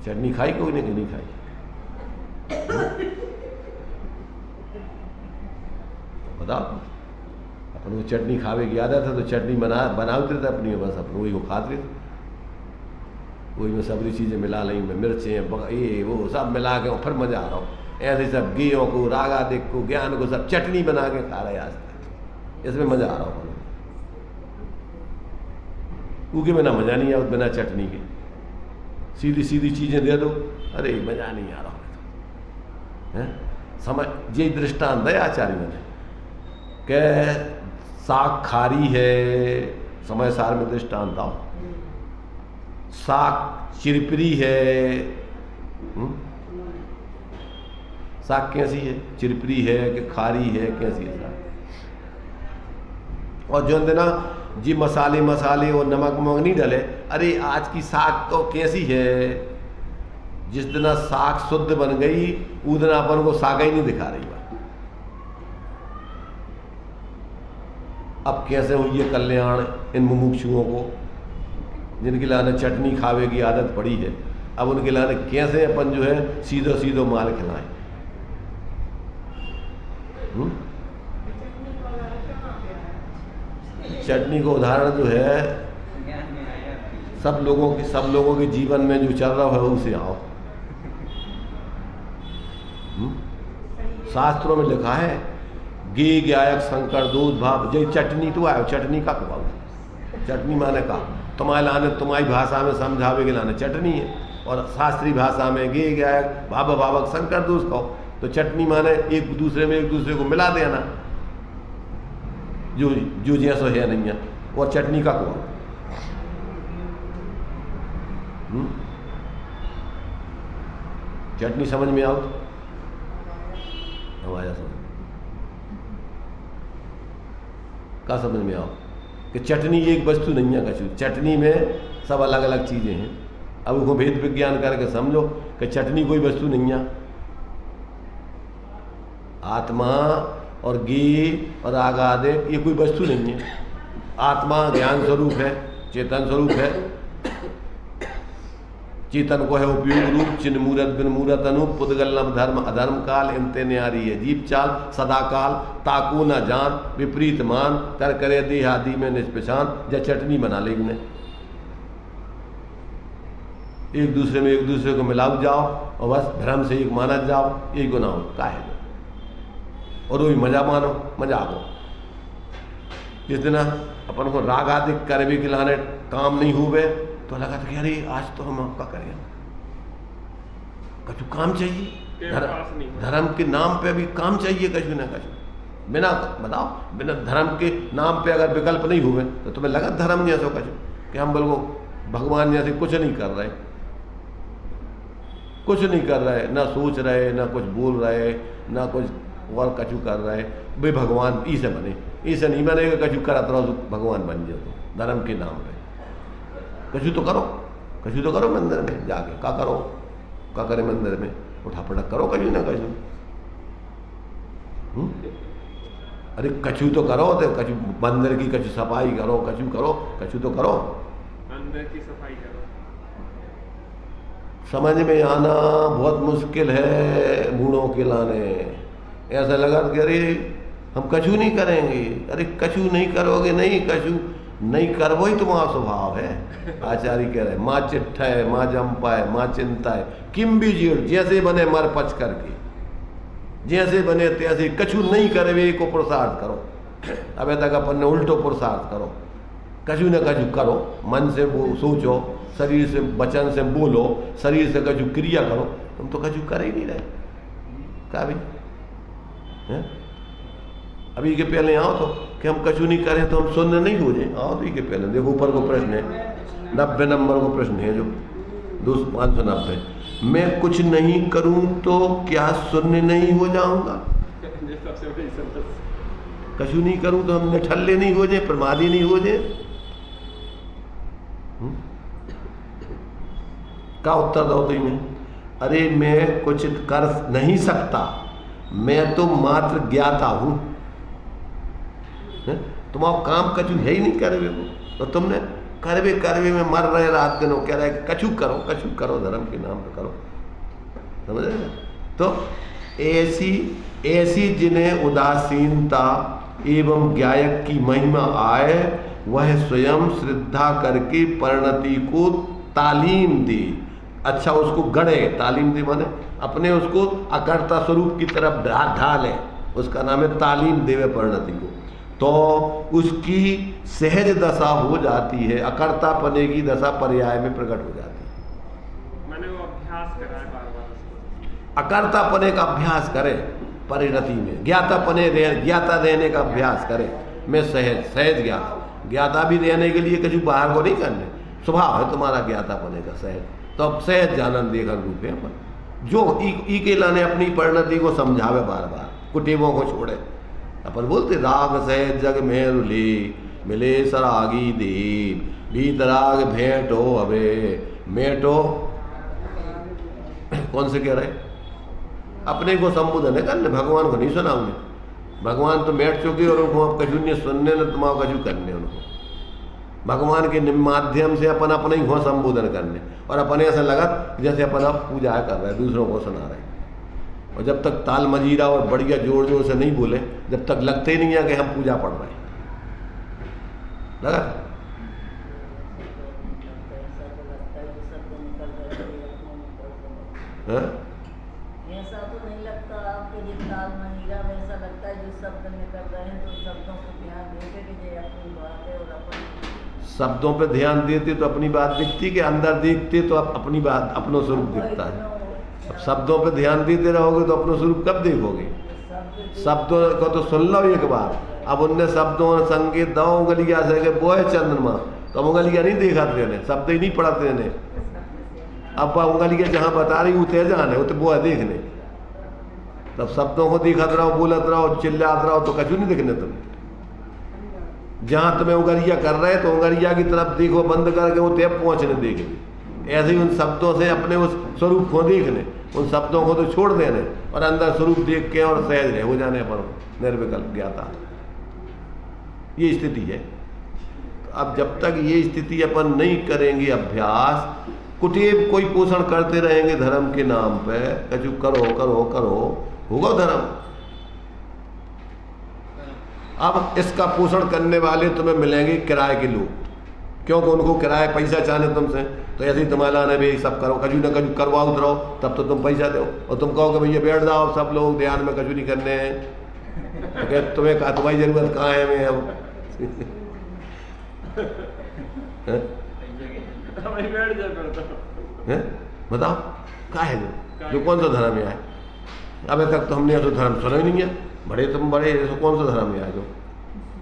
चटनी खाई कोई नहीं खाई? बताओ। अपन को चटनी खावे की आदत है तो चटनी बनाते थे अपनी, बस अपन वही को खाते थे। वही में सबरी चीज़ें मिला ली, में मिर्चें ये वो सब मिला के फिर मजा आ रहा हूँ। ऐसे सब गेयों को, रागादिक को, ज्ञान को सब चटनी बना के खा रहे आज तक। इसमें मजा आ रहा हूँ। उनके बिना मजा नहीं आता, बिना चटनी के सीधी सीधी चीजें दे दो, अरे मजा नहीं आ रहा है। समझ ये दृष्टांत है आचार्य ने के साग खारी है, समय सार में दृष्टांत आओ। साग चिरपरी है, साग कैसी है? चिरपरी है कि खारी है, कैसी है साग? और जो है ना जी मसाले और नमक नहीं डाले, अरे आज की साग तो कैसी है? जिस दिन साग शुद्ध बन गई उस दिन अपन को साग ही नहीं दिखा रही बात। अब कैसे हुई है कल्याण इन मुमुक्षुओं को जिनके लाने चटनी खावे की आदत पड़ी है। अब उनके लाने कैसे अपन जो है सीधो सीधो माल खिलाएं। चटनी का उदाहरण जो है सब लोगों के जीवन में जो चल रहा है उसे आओ। शास्त्रों में लिखा है घी गायक शंकर दूध भाव जय चटनी तो आयो। चटनी का भाव, चटनी माने का तुम्हारे लाने तुम्हारी भाषा में समझावे के लाने चटनी है, और शास्त्रीय भाषा में घी गायक भाव भावक शंकर दूध कहो। तो चटनी माने एक दूसरे को मिला देना, जो जैसो है नहीं है। और चटनी का को चटनी समझ में आओ हमारा समझ का समझ में आओ कि चटनी एक वस्तु नहीं है कछु, चटनी में सब अलग अलग चीज़ें हैं। अब उसको भेद विज्ञान करके समझो कि चटनी कोई वस्तु नहीं है। आत्मा और घी और आगादे ये कोई वस्तु नहीं है। आत्मा ज्ञान स्वरूप है, चेतन स्वरूप है। चेतन को है उपयोग रूप, चिन्ह मूरत बिन मूरत अनूप, पुद्गल नव धर्म अधर्म काल, इनते न्यारी है जीप चाल, सदा काल ताकू न जान, विपरीत मान कर करे देह आदि में निष्पहचान। जब चटनी बना लेगी एक दूसरे को मिलाओ जाओ और बस भ्रम से एक माना जाओ, यही गुना हो का है। और वही मजा मानो, मजा आओ। जिस दिन अपन को राग आदि करवे के लाने काम नहीं हुए तो लगा था कि अरे आज तो हम आपका करें, कछु काम चाहिए। धर्म के नाम पे अभी काम चाहिए कछु ना कछु। बिना बताओ, बिना धर्म के नाम पे अगर विकल्प नहीं हुए तो तुम्हें लगा धर्म जैसा कछु कि हम बोलो भगवान जैसे कुछ नहीं कर रहे, कुछ नहीं कर रहे, ना सोच रहे, ना कुछ बोल रहे, ना कुछ और कछु कर रहे। भाई भगवान ई से बने, ई से नहीं बनेगा, कछु करत रहो तो भगवान बन जाओ तो धर्म के नाम पे। कछु तो करो, कछु तो करो मंदिर में जाके, का करो, का करे मंदिर में उठा पटक करो कछु ना कछु। अरे कछु तो करो, तो कछु मंदिर की कछु सफाई करो, कछु करो, कछु तो करो, अंदर की सफाई करो। समझ में आना बहुत मुश्किल है बूढ़ों के लाने। ऐसा लगा कि अरे हम कछु नहीं करेंगे, अरे कछु नहीं करोगे, नहीं कछु नहीं करवो ही तुम्हारा स्वभाव है। आचार्य कह रहे माँ चिट्ठा है, माँ जम्पा है, माँ चिंता है, किम भी जीड़ जैसे बने मर पच करके, जैसे बने तैसे कछु नहीं करवे को पुरुषार्थ करो। अब तक अपन ने उल्टो पुरुषार्थ करो, कछु न कछु करो, मन से वो सोचो, शरीर से वचन से बोलो, शरीर से कछु क्रिया करो। तुम तो कछु कर ही नहीं रहे क्या भी है? अभी के पहले आओ तो कि हम कछु नहीं करें तो हम शून्य नहीं हो जाए। आओ तो ये के पहले देखो ऊपर को प्रश्न है, 90 नंबर को प्रश्न है जो 590, मैं कुछ नहीं करूं तो क्या शून्य नहीं हो जाऊंगा? कछु नहीं करूं तो हम निठल्ले नहीं हो जाए, प्रमादी नहीं हो जाए? क्या उत्तर दो तो इन्हें? अरे मैं कुछ कर नहीं सकता, मैं तो मात्र ज्ञाता हूं। तुम्हारा काम कछु है ही नहीं करवे को, तो तुमने करवे में मर रहे रात दिनों, कह रहे कछु करो धर्म के नाम पे करो। समझ रहे? तो ऐसी जिन्हें उदासीनता एवं ज्ञायक की महिमा आए, वह स्वयं श्रद्धा करके परिणति को तालीम दे। अच्छा उसको गढ़े, तालीम दे माने अपने उसको अकर्ता स्वरूप की तरफ ढाले, उसका नाम है तालीम देवे परिणति को। तो उसकी सहज दशा हो जाती है, अकर्ता पने की दशा पर्याय में प्रकट हो जाती है। मैंने वो अभ्यास करा है बार-बार। अकर्ता पने का अभ्यास करे परिणति में, ज्ञाता रहने का अभ्यास करे। मैं सहज ज्ञाता भी रहने के लिए कछु बाहर को नहीं करने, स्वभाव है तुम्हारा ज्ञाता पने का सहज। तो अब सहज जानन देखा रूप है अपन जो ई के लाने अपनी परिणति को समझावे बार बार, कुटेवों को छोड़े। अपन बोलते राग सहज जग मेरु ले, मिले सरागी देव, भीतराग भेंटो अबे मेटो। कौन से कह रहे? अपने को संबोधन है करने, भगवान को नहीं सुनाऊंगे। भगवान तो बैठ चुके और उनको आप कछु नहीं सुनने न तुम कछु करने। उनको भगवान के माध्यम से अपन अपने ही संबोधन करने, और अपने ऐसा लगा जैसे अपन आप पूजा कर रहे हैं, दूसरों को सुना रहे हैं। और जब तक ताल मजीरा और बढ़िया जोर जोर से नहीं बोले, जब तक लगते ही नहीं है कि हम पूजा पढ़ रहे हैं। लगा? ऐसा तो नहीं लगता आपके जो ताल मजीरा वैसा लगता है जो शब्द में कर रहे हैं, तो शब्दों को ध्यान देते कि ये अपनी बात है और अपन शब्दों पे ध्यान देते तो अपनी बात दिखती, कि अंदर देखते तो अपनी बात अपना स्वरूप दिखता है। अब शब्दों पे ध्यान देते रहोगे तो अपना स्वरूप कब देखोगे? शब्दों को तो सुन लो एक बार, अब उनने शब्दों संगीत दो उंगलिया से वो है चंद्रमा, तो हम उंगलिया नहीं देखा थे, शब्द ही नहीं पढ़ाते ने। अब उंगलिया जहाँ बता रही उतने जाने वो तो वो है देखने। तब शब्दों को दिखत रहो, बोलत रहो, चिल्लात रहो, तो कछु नहीं दिखने तुम्हें। जहाँ तुम्हें उंगरिया कर रहे तो उंगरिया की तरफ देखो बंद करके वो तब पहुँचने देंगे। ऐसे ही उन शब्दों से अपने उस स्वरूप को देखने, उन शब्दों को तो छोड़ देने और अंदर स्वरूप देख के और सहज हो जाने पर निर्विकल्प ज्ञाता। ये स्थिति है। तो अब जब तक ये स्थिति अपन नहीं करेंगे अभ्यास, कुटीर कोई पोषण करते रहेंगे धर्म के नाम पे, कछु करो करो करो, होगा धर्म। अब इसका पोषण करने वाले तुम्हें मिलेंगे किराए के लोग, क्योंकि उनको किराया पैसा चाहने तुमसे, तो ऐसे ही तुम्हारा ना भाई सब करो, कछु ना कछु करवाओ रहो, तब तो तुम पैसा दो। और तुम कहो कि भैया बैठ जाओ सब लोग ध्यान में, कछु नहीं करने हैं, तो तुम्हें कहा तुम्हारी जरूरत कहाँ है मैं अब बताओ क्या है जो कौन सा धर्म है? अभी तक तो हमने तो धर्म सुना ही नहीं है। बड़े तुम बड़े ऐसा कौन सा धर्म है जो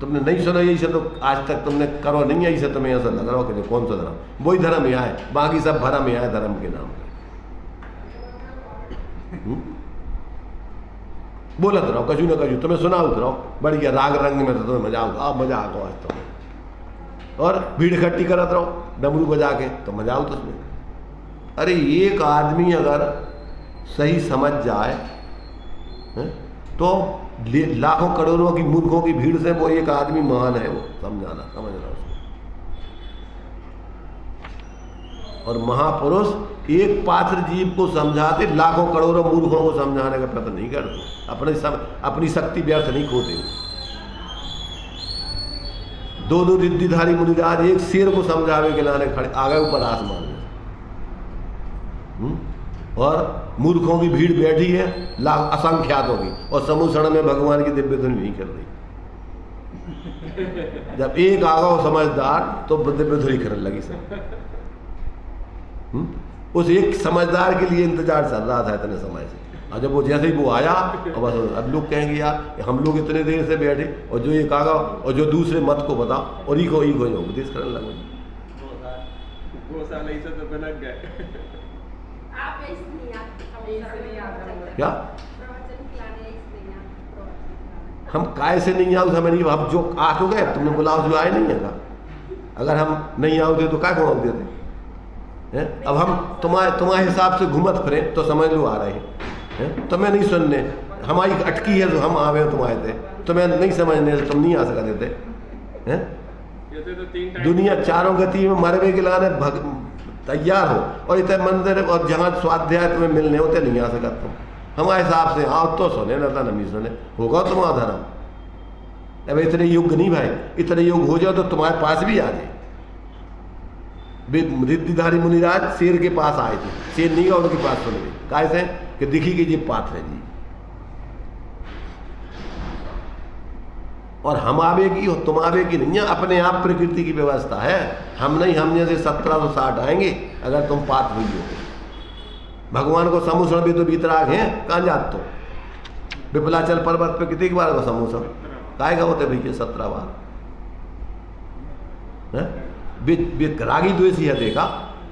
तुमने नहीं सुना? यही से तो आज तक तुमने करो नहीं, यही से तुम्हें ऐसा लग रहा हो कि कौन सा धर्म, वही धर्म यहाँ है, बाकी सब भरम यहाँ है धर्म के नाम पे। बोलत रहो कछु ना कछु, तुम्हें सुना रहो बढ़िया राग रंग में, तो तुम्हें मजा आओ, मजा आओ आज तो। और भीड़ इकट्ठी करत रहो डमरू बजा के, तो मजा आओ तो उसमें। अरे एक आदमी अगर सही समझ जाए तो लाखों करोड़ों की मूर्खों की भीड़ से वो एक आदमी महान है, वो समझना उसको। और महापुरुष एक पात्र जीव को समझाते लाखों करोड़ों मूर्खों को समझाने का प्रयत्न नहीं करते, अपनी शक्ति व्यर्थ नहीं खोते। दो रिद्धिधारी मुनिराज एक शेर को समझावे के लाने खड़े आ गए ऊपर आसमान में, और मूर्खों की भीड़ बैठी है लाख असंख्यातों की, और समूषण में भगवान की दिव्य ध्वनि नहीं कर रही। जब एक आ गया समझदार तो दिव्य ध्वनि करने लगी सब। उस एक समझदार के लिए इंतजार चल रहा था इतने समय से, और जब वो जैसे ही वो आया और बस अब लोग कहेंगे यार हम लोग इतने देर से बैठे, और जो एक आ गया और जो दूसरे मत को बताओ, और ही को उपदेश करने लगे। क्या हम काय से नहीं आओ, हमें नहीं, हम जो आ तो गए, तुमने बुलाओ जो आए नहीं है का? अगर हम नहीं आओगे तो क्या घुमा देते हैं? अब हम तुम्हारे हिसाब से घूमत फिरे तो समझ लो आ रहे हैं, तुम्हें नहीं सुनने, हमारी अटकी है तो हम आवे तुम्हारे थे, तुम्हें नहीं समझने से तुम नहीं आ सकते थे हैं? दुनिया चारों गति में मरवे के लाने तैयार हो, और इतने मंदिर और जहाँ स्वाध्याय तुम्हें मिलने होते नहीं आ सकते तुम। हमारे हिसाब से आओ तो सुने न था नहीं सुने, होगा तुम्हारा धर्म। अब इतने युग नहीं भाई, इतने युग हो जाओ तो तुम्हारे पास भी आ जाए। रिद्धिधारी मुनिराज शेर के पास आए थे, शेर नहीं गया उनके पास सुन गए, कैसे कि दिखी कि ये पात्र है जी, और हम आवे की और तुम आवे की नहीं है, अपने आप प्रकृति की व्यवस्था है। हम नहीं, हम जैसे 1760 आएंगे अगर तुम पात्र हुई हो। भगवान को समूषण भी तो भीतराग हैं, कहाँ जात तो विपलाचल पर्वत पे कितनी बार को समूषण काय का होते भैया 17 बार। रागी द्वेषी है देखा,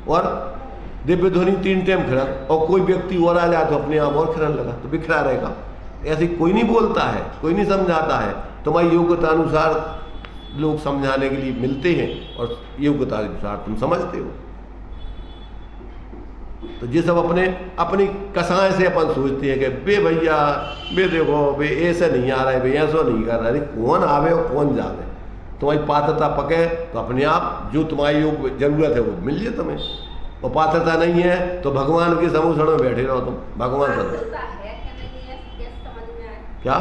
और दिव्य ध्वनि 3 टाइम खिरन, और कोई व्यक्ति और आ जाए तो अपने आप और खिरन लगा तो बिखरा रहेगा। ऐसे कोई नहीं बोलता है, कोई नहीं समझाता है, तुम्हारी योग्यता अनुसार लोग समझाने के लिए मिलते हैं, और योग्यता अनुसार तुम समझते हो। तो ये सब अपनी कसाएं से अपन सोचते हैं कि बे भैया बे देखो बे ऐसे नहीं आ रहा है, बे ऐसा नहीं कर रहा है। कौन आवे और कौन जावे, तुम्हारी पात्रता पके तो अपने आप जो तुम्हारी योग जरूरत है वो मिल जाए तुम्हें, और पात्रता नहीं है तो भगवान के समूषण में बैठे रहो तुम। भगवान सब क्या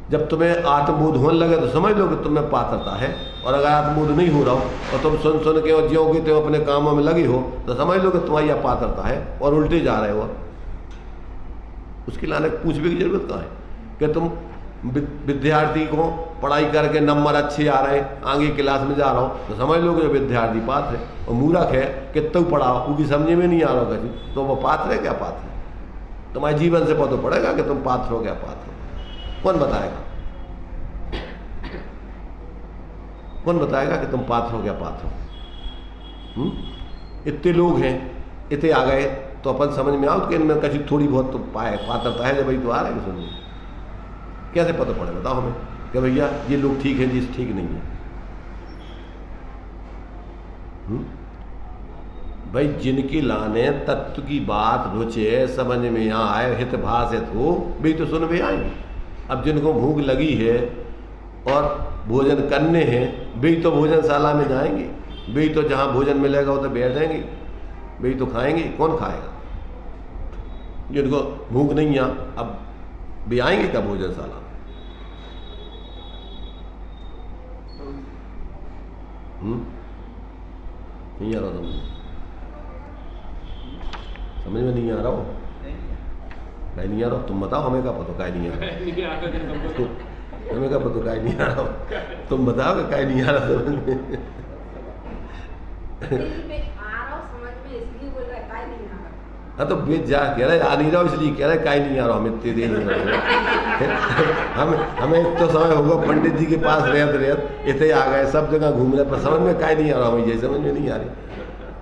जब तुम्हें आत्मबोध होने लगे तो समझ लो कि तुम्हें पात्रता है, और अगर आत्मबोध नहीं हो रहा हो और तुम सुन के और ज्यों के त्यों अपने कामों में लगे हो तो समझ लो कि तुम्हारी अपात्रता है और उल्टे जा रहे हो। उसके लाने पूछने की जरूरत कहाँ है कि तुम विद्यार्थी को पढ़ाई करके नंबर अच्छे आ रहे, आगे क्लास में जा रहा हो तो समझ लो कि विद्यार्थी पात्र है, और मूर्ख है कितना पढ़ाओ क्योंकि समझे में नहीं आ रहा कभी, तो वो पात्र है क्या पात्र है? तुम्हारे जीवन से पता पड़ेगा कि तुम पात्र हो क्या पात्र हो। कौन बताएगा? कौन बताएगा कि तुम पात्र हो क्या पात्र हो? इतने लोग हैं, इतने आ गए तो अपन समझ में आओ कि इनमें कभी थोड़ी बहुत तो पाए पात्रता है जब भाई तो आ रहे सुनने कैसे पता पड़े बताओ हमें कि भैया ये लोग ठीक हैं, जिस ठीक नहीं है। भाई जिनकी लाने तत्व की बात रुचे, समझ में आए, हित भाषित हो, वे तो सुन भी आएंगे। अब जिनको भूख लगी है और भोजन करने हैं, वे तो भोजनशाला में जाएंगे, वे तो जहाँ भोजन मिलेगा वो तो बैठेंगे, वे तो खाएंगे। कौन खाएगा? जिनको भूख नहीं है अब भी आएंगे क्या भोजनशाला? नहीं आ रहा समझ में नहीं आ रहा हो? कहीं नहीं आ रहा? तुम बताओ, हमें क्या पता कहीं नहीं आ रहा? हमें क्या पता कहीं नहीं आ रहा? तुम बताओ कि कहीं नहीं आ रहा समझ में? हाँ तो बेच जा कह रहे आ नहीं रहा इसलिए कह रहे कहीं नहीं आ रहा, हम इतने देर हमें एक तो समय होगा पंडित जी के पास रहते इतने आ गए, सब जगह घूम रहे, पर समझ में कहीं नहीं आ रहा, हमें ये समझ में नहीं आ रही।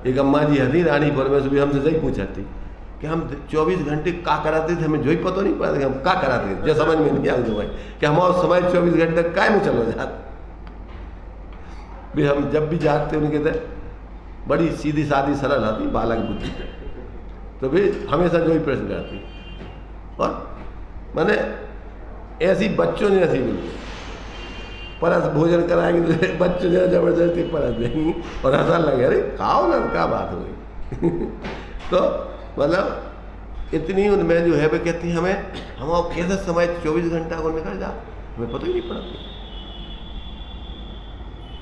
एक अम्मा जी हथी रानीपुर में भी हमसे यही पूछा थी कि हम 24 घंटे का कराते थे, हमें जो ही पता नहीं पड़ा कि हम का कराते थे, जो समझ में नहीं आ रही भाई कि हमारा समय 24 घंटे काय में चलो जाते भी। हम जब भी जाते उनके थे बड़ी सीधी सादी सरल आती बालक बुद्धि, तो भी हमेशा जो ही प्रश्न करती। और मैंने ऐसी बच्चों ने ऐसी मिली परस भोजन कराएंगे तो बच्चों ने जबरदस्ती परस देंगी और हंसा लगे, अरे खाओ ना, क्या बात हो गई। तो मतलब इतनी उनमें जो है वे कहती हमें हम कैसे समय 24 घंटा को निकल जा, हमें पता ही नहीं पड़ा।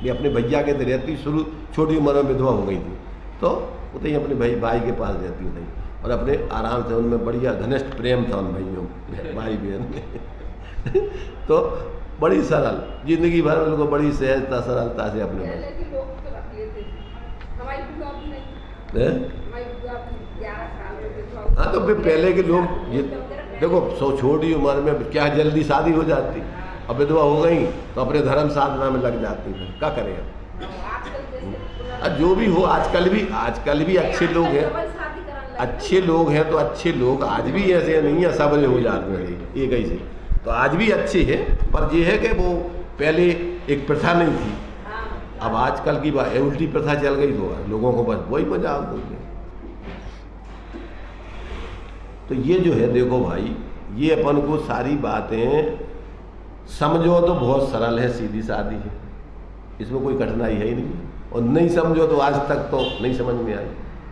ये अपने भैया के तो रहती, शुरू छोटी उम्र में विधवा हो गई थी, तो वो तो ही अपने भाई के पास रहती थी और अपने आराम से उनमें बढ़िया घनिष्ठ प्रेम था उन भाइयों भाई बहन में। तो बड़ी सरल जिंदगी भर उनको बड़ी सहजता सरलता से अपने हाँ तो फिर पहले के लोग देखो छोटी उम्र में क्या जल्दी शादी हो जाती, अब विधवा हो गई तो अपने धर्म साधना में लग जाती है, क्या करें अब। जो भी हो आजकल भी अच्छे लोग हैं, अच्छे लोग हैं तो अच्छे लोग आज भी ऐसे नहीं है सबरे हो जाते हैं एक ही से, तो आज भी अच्छे हैं, पर ये है कि वो पहले एक प्रथा नहीं थी, अब आजकल की बात उल्टी प्रथा चल गई तो लोगों को बस वही मजा आता है। तो ये जो है देखो भाई, ये अपन को सारी बातें समझो तो बहुत सरल है, सीधी सादी है, इसमें कोई कठिनाई है ही नहीं, और नहीं समझो तो आज तक तो नहीं समझ में आई,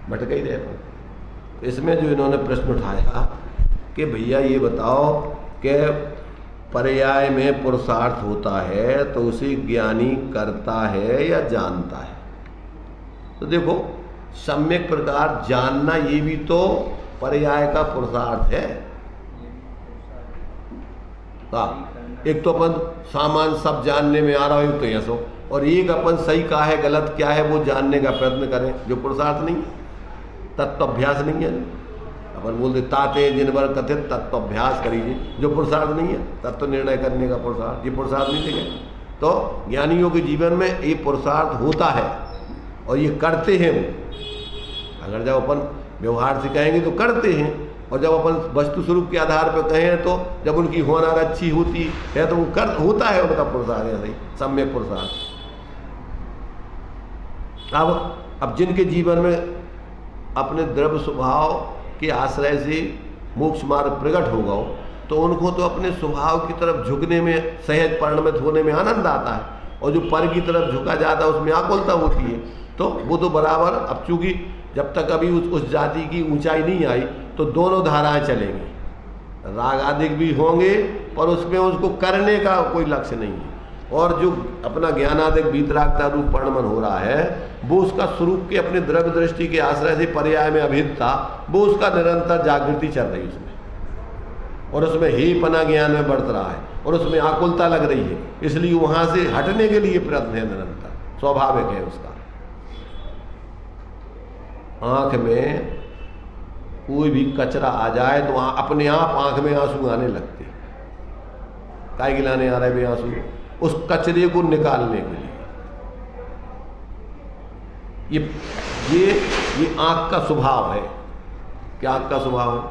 भटक ही रहे अपन। इसमें जो इन्होंने प्रश्न उठाया कि भैया ये बताओ कि पर्याय में पुरुषार्थ होता है तो उसे ज्ञानी करता है या जानता है? तो देखो सम्यक प्रकार जानना ये भी तो पर्याय का पुरुषार्थ है। एक तो अपन सामान सब जानने में आ रहा है तो ऐसो, और एक अपन सही क्या है गलत क्या है वो जानने का प्रयत्न करें, जो पुरुषार्थ नहीं, तत्वाभ्यास नहीं है। अपन बोलते ताते जिन बार कथित तत्वाभ्यास करिए, जो पुरुषार्थ नहीं है तत्व निर्णय करने का पुरुषार्थ, ये पुरुषार्थ नहीं देखे। तो ज्ञानियों के जीवन में ये पुरुषार्थ होता है और ये करते हैं वो। अगर जब अपन व्यवहार से कहेंगे तो करते हैं, और जब अपन वस्तु स्वरूप के आधार पर कहें तो जब उनकी होनार अच्छी होती है तो वो होता है उनका पुरुषार्थ, ऐसे सम्यक पुरुषार्थ। अब जिनके जीवन में अपने द्रव्य स्वभाव के आश्रय से मोक्ष मार्ग प्रकट होगा तो उनको तो अपने स्वभाव की तरफ झुकने में, सहज परिणमित होने में आनंद आता है, और जो पर की तरफ झुका जाता है उसमें आकुलता होती है। तो वो तो बराबर, अब चूंकि जब तक अभी उस जाति की ऊंचाई नहीं आई तो दोनों धाराएं चलेंगी, राग आदि भी होंगे पर उसमें उसको करने का कोई लक्ष्य नहीं है, और जो अपना ज्ञानादिक वीतरागता रूप परिणमन हो रहा है वो उसका स्वरूप के अपने द्रव्य दृष्टि के आश्रय से पर्याय में अभिन्न था, वो उसका निरंतर जागृति चल रही है उसमें, और उसमें ही पना ज्ञान में बढ़ रहा है और उसमें आकुलता लग रही है, इसलिए वहां से हटने के लिए प्रयत्न है निरंतर, स्वाभाविक है उसका। आंख में कोई भी कचरा आ जाए तो अपने आप आंख में आंसू आने लगते, काय गिलाने आ रहे आंसू, उस कचरे को निकालने के लिए। ये आंख का स्वभाव है। क्या आंख का स्वभाव है?